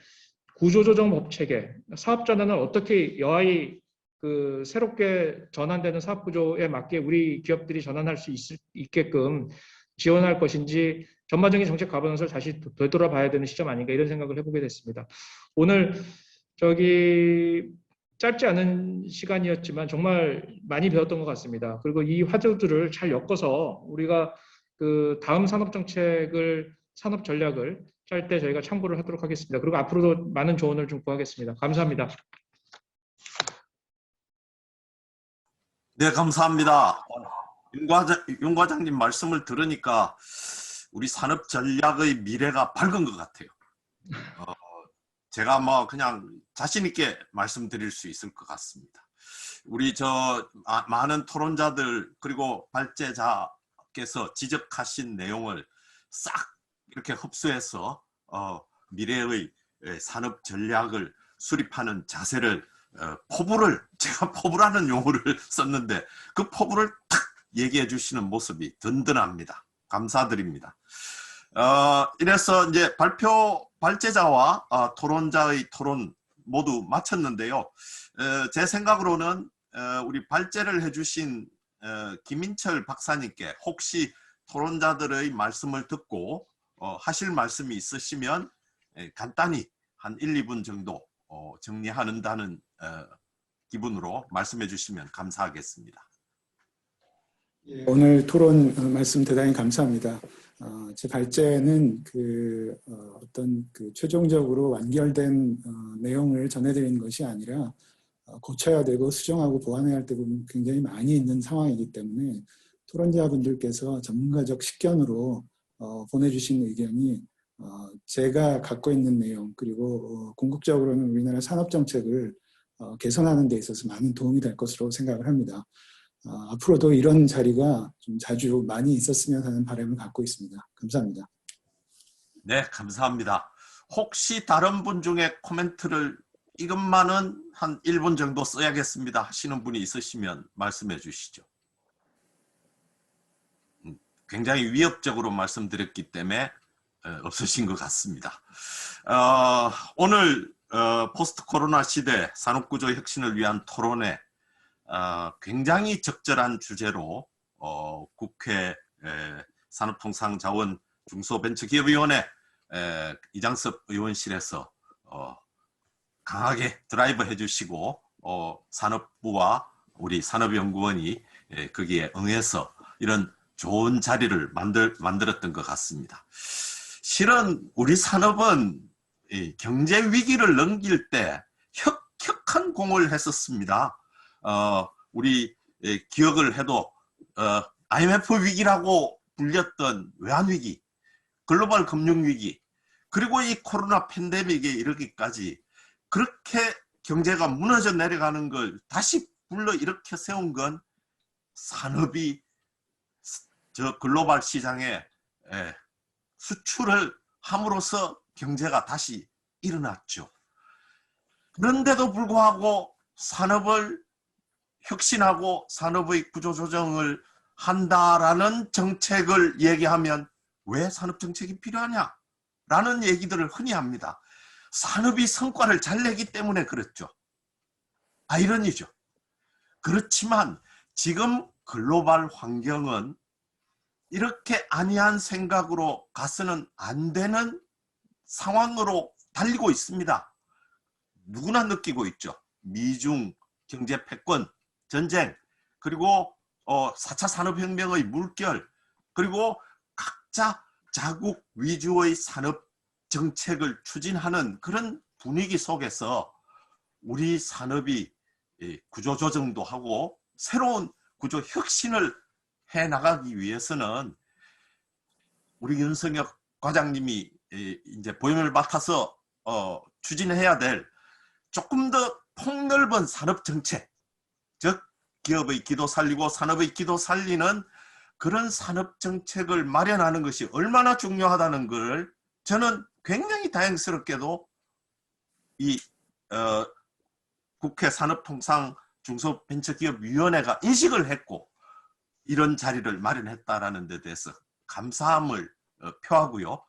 구조조정 법체계, 사업 전환을 어떻게 여하이 새롭게 전환되는 사업 구조에 맞게 우리 기업들이 전환할 수 있게끔 지원할 것인지 전반적인 정책 가버넌스를 다시 되돌아봐야 되는 시점 아닌가 이런 생각을 해보게 됐습니다. 오늘 짧지 않은 시간이었지만 정말 많이 배웠던 것 같습니다. 그리고 이 화두들을 잘 엮어서 우리가 다음 산업 정책을, 산업 전략을 짤 때 저희가 참고를 하도록 하겠습니다. 그리고 앞으로도 많은 조언을 좀 구하겠습니다. 감사합니다. 네, 감사합니다. 윤 과장님 말씀을 들으니까 우리 산업 전략의 미래가 밝은 것 같아요. 제가 그냥 자신 있게 말씀드릴 수 있을 것 같습니다. 우리 많은 토론자들 그리고 발제자께서 지적하신 내용을 싹 이렇게 흡수해서 미래의 산업 전략을 수립하는 자세를 제가 포부라는 용어를 썼는데 그 포부를 탁 얘기해 주시는 모습이 든든합니다. 감사드립니다. 이래서 이제 발제자와 토론자의 토론 모두 마쳤는데요. 제 생각으로는 우리 발제를 해주신 김인철 박사님께 혹시 토론자들의 말씀을 듣고 하실 말씀이 있으시면 간단히 한 1, 2분 정도 정리한다는 기분으로 말씀해 주시면 감사하겠습니다. 오늘 토론 말씀 대단히 감사합니다. 제 발제는 최종적으로 완결된 내용을 전해드리는 것이 아니라 고쳐야 되고 수정하고 보완해야 할 부분이 굉장히 많이 있는 상황이기 때문에 토론자분들께서 전문가적 식견으로 보내주신 의견이 제가 갖고 있는 내용 그리고 궁극적으로는 우리나라 산업정책을 개선하는 데 있어서 많은 도움이 될 것으로 생각을 합니다. 앞으로도 이런 자리가 좀 자주 많이 있었으면 하는 바람을 갖고 있습니다. 감사합니다. 네, 감사합니다. 혹시 다른 분 중에 코멘트를 이것만은 한 1분 정도 써야겠습니다 하시는 분이 있으시면 말씀해 주시죠. 굉장히 위협적으로 말씀드렸기 때문에 없으신 것 같습니다. 오늘 포스트 코로나 시대 산업구조 혁신을 위한 토론회 굉장히 적절한 주제로 국회 산업통상자원 중소벤처기업위원회 이장섭 의원실에서 강하게 드라이브 해주시고 산업부와 우리 산업연구원이 거기에 응해서 이런 좋은 자리를 만들었던 것 같습니다. 실은 우리 산업은 이 경제 위기를 넘길 때 혁혁한 공을 했었습니다. 우리 기억을 해도 IMF 위기라고 불렸던 외환위기, 글로벌 금융위기, 그리고 이 코로나 팬데믹에 이르기까지 그렇게 경제가 무너져 내려가는 걸 다시 불러일으켜 세운 건 산업이 저 글로벌 시장에 수출을 함으로써 경제가 다시 일어났죠. 그런데도 불구하고 산업을 혁신하고 산업의 구조조정을 한다라는 정책을 얘기하면 왜 산업정책이 필요하냐? 라는 얘기들을 흔히 합니다. 산업이 성과를 잘 내기 때문에 그렇죠. 아이러니죠. 그렇지만 지금 글로벌 환경은 이렇게 안이한 생각으로 가서는 안 되는 상황으로 달리고 있습니다. 누구나 느끼고 있죠. 미중 경제 패권 전쟁, 그리고 4차 산업혁명의 물결, 그리고 각자 자국 위주의 산업 정책을 추진하는 그런 분위기 속에서 우리 산업이 구조조정도 하고 새로운 구조 혁신을 해나가기 위해서는 우리 윤석열 과장님이 이제 보임을 맡아서 추진해야 될 조금 더 폭넓은 산업 정책, 즉 기업의 기도 살리고 산업의 기도 살리는 그런 산업 정책을 마련하는 것이 얼마나 중요하다는 걸 저는 굉장히 다행스럽게도 이 국회 산업통상 중소벤처기업위원회가 인식을 했고 이런 자리를 마련했다라는 데 대해서 감사함을 표하고요.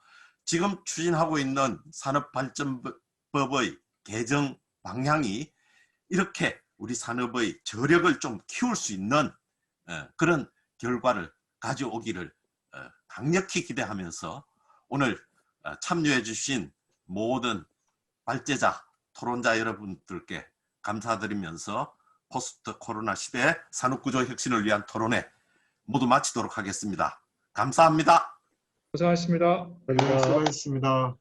지금 추진하고 있는 산업발전법의 개정 방향이 이렇게 우리 산업의 저력을 좀 키울 수 있는 그런 결과를 가져오기를 강력히 기대하면서 오늘 참여해 주신 모든 발제자, 토론자 여러분들께 감사드리면서 포스트 코로나 시대 산업구조 혁신을 위한 토론회 모두 마치도록 하겠습니다. 감사합니다. 고생하셨습니다. 수고하셨습니다.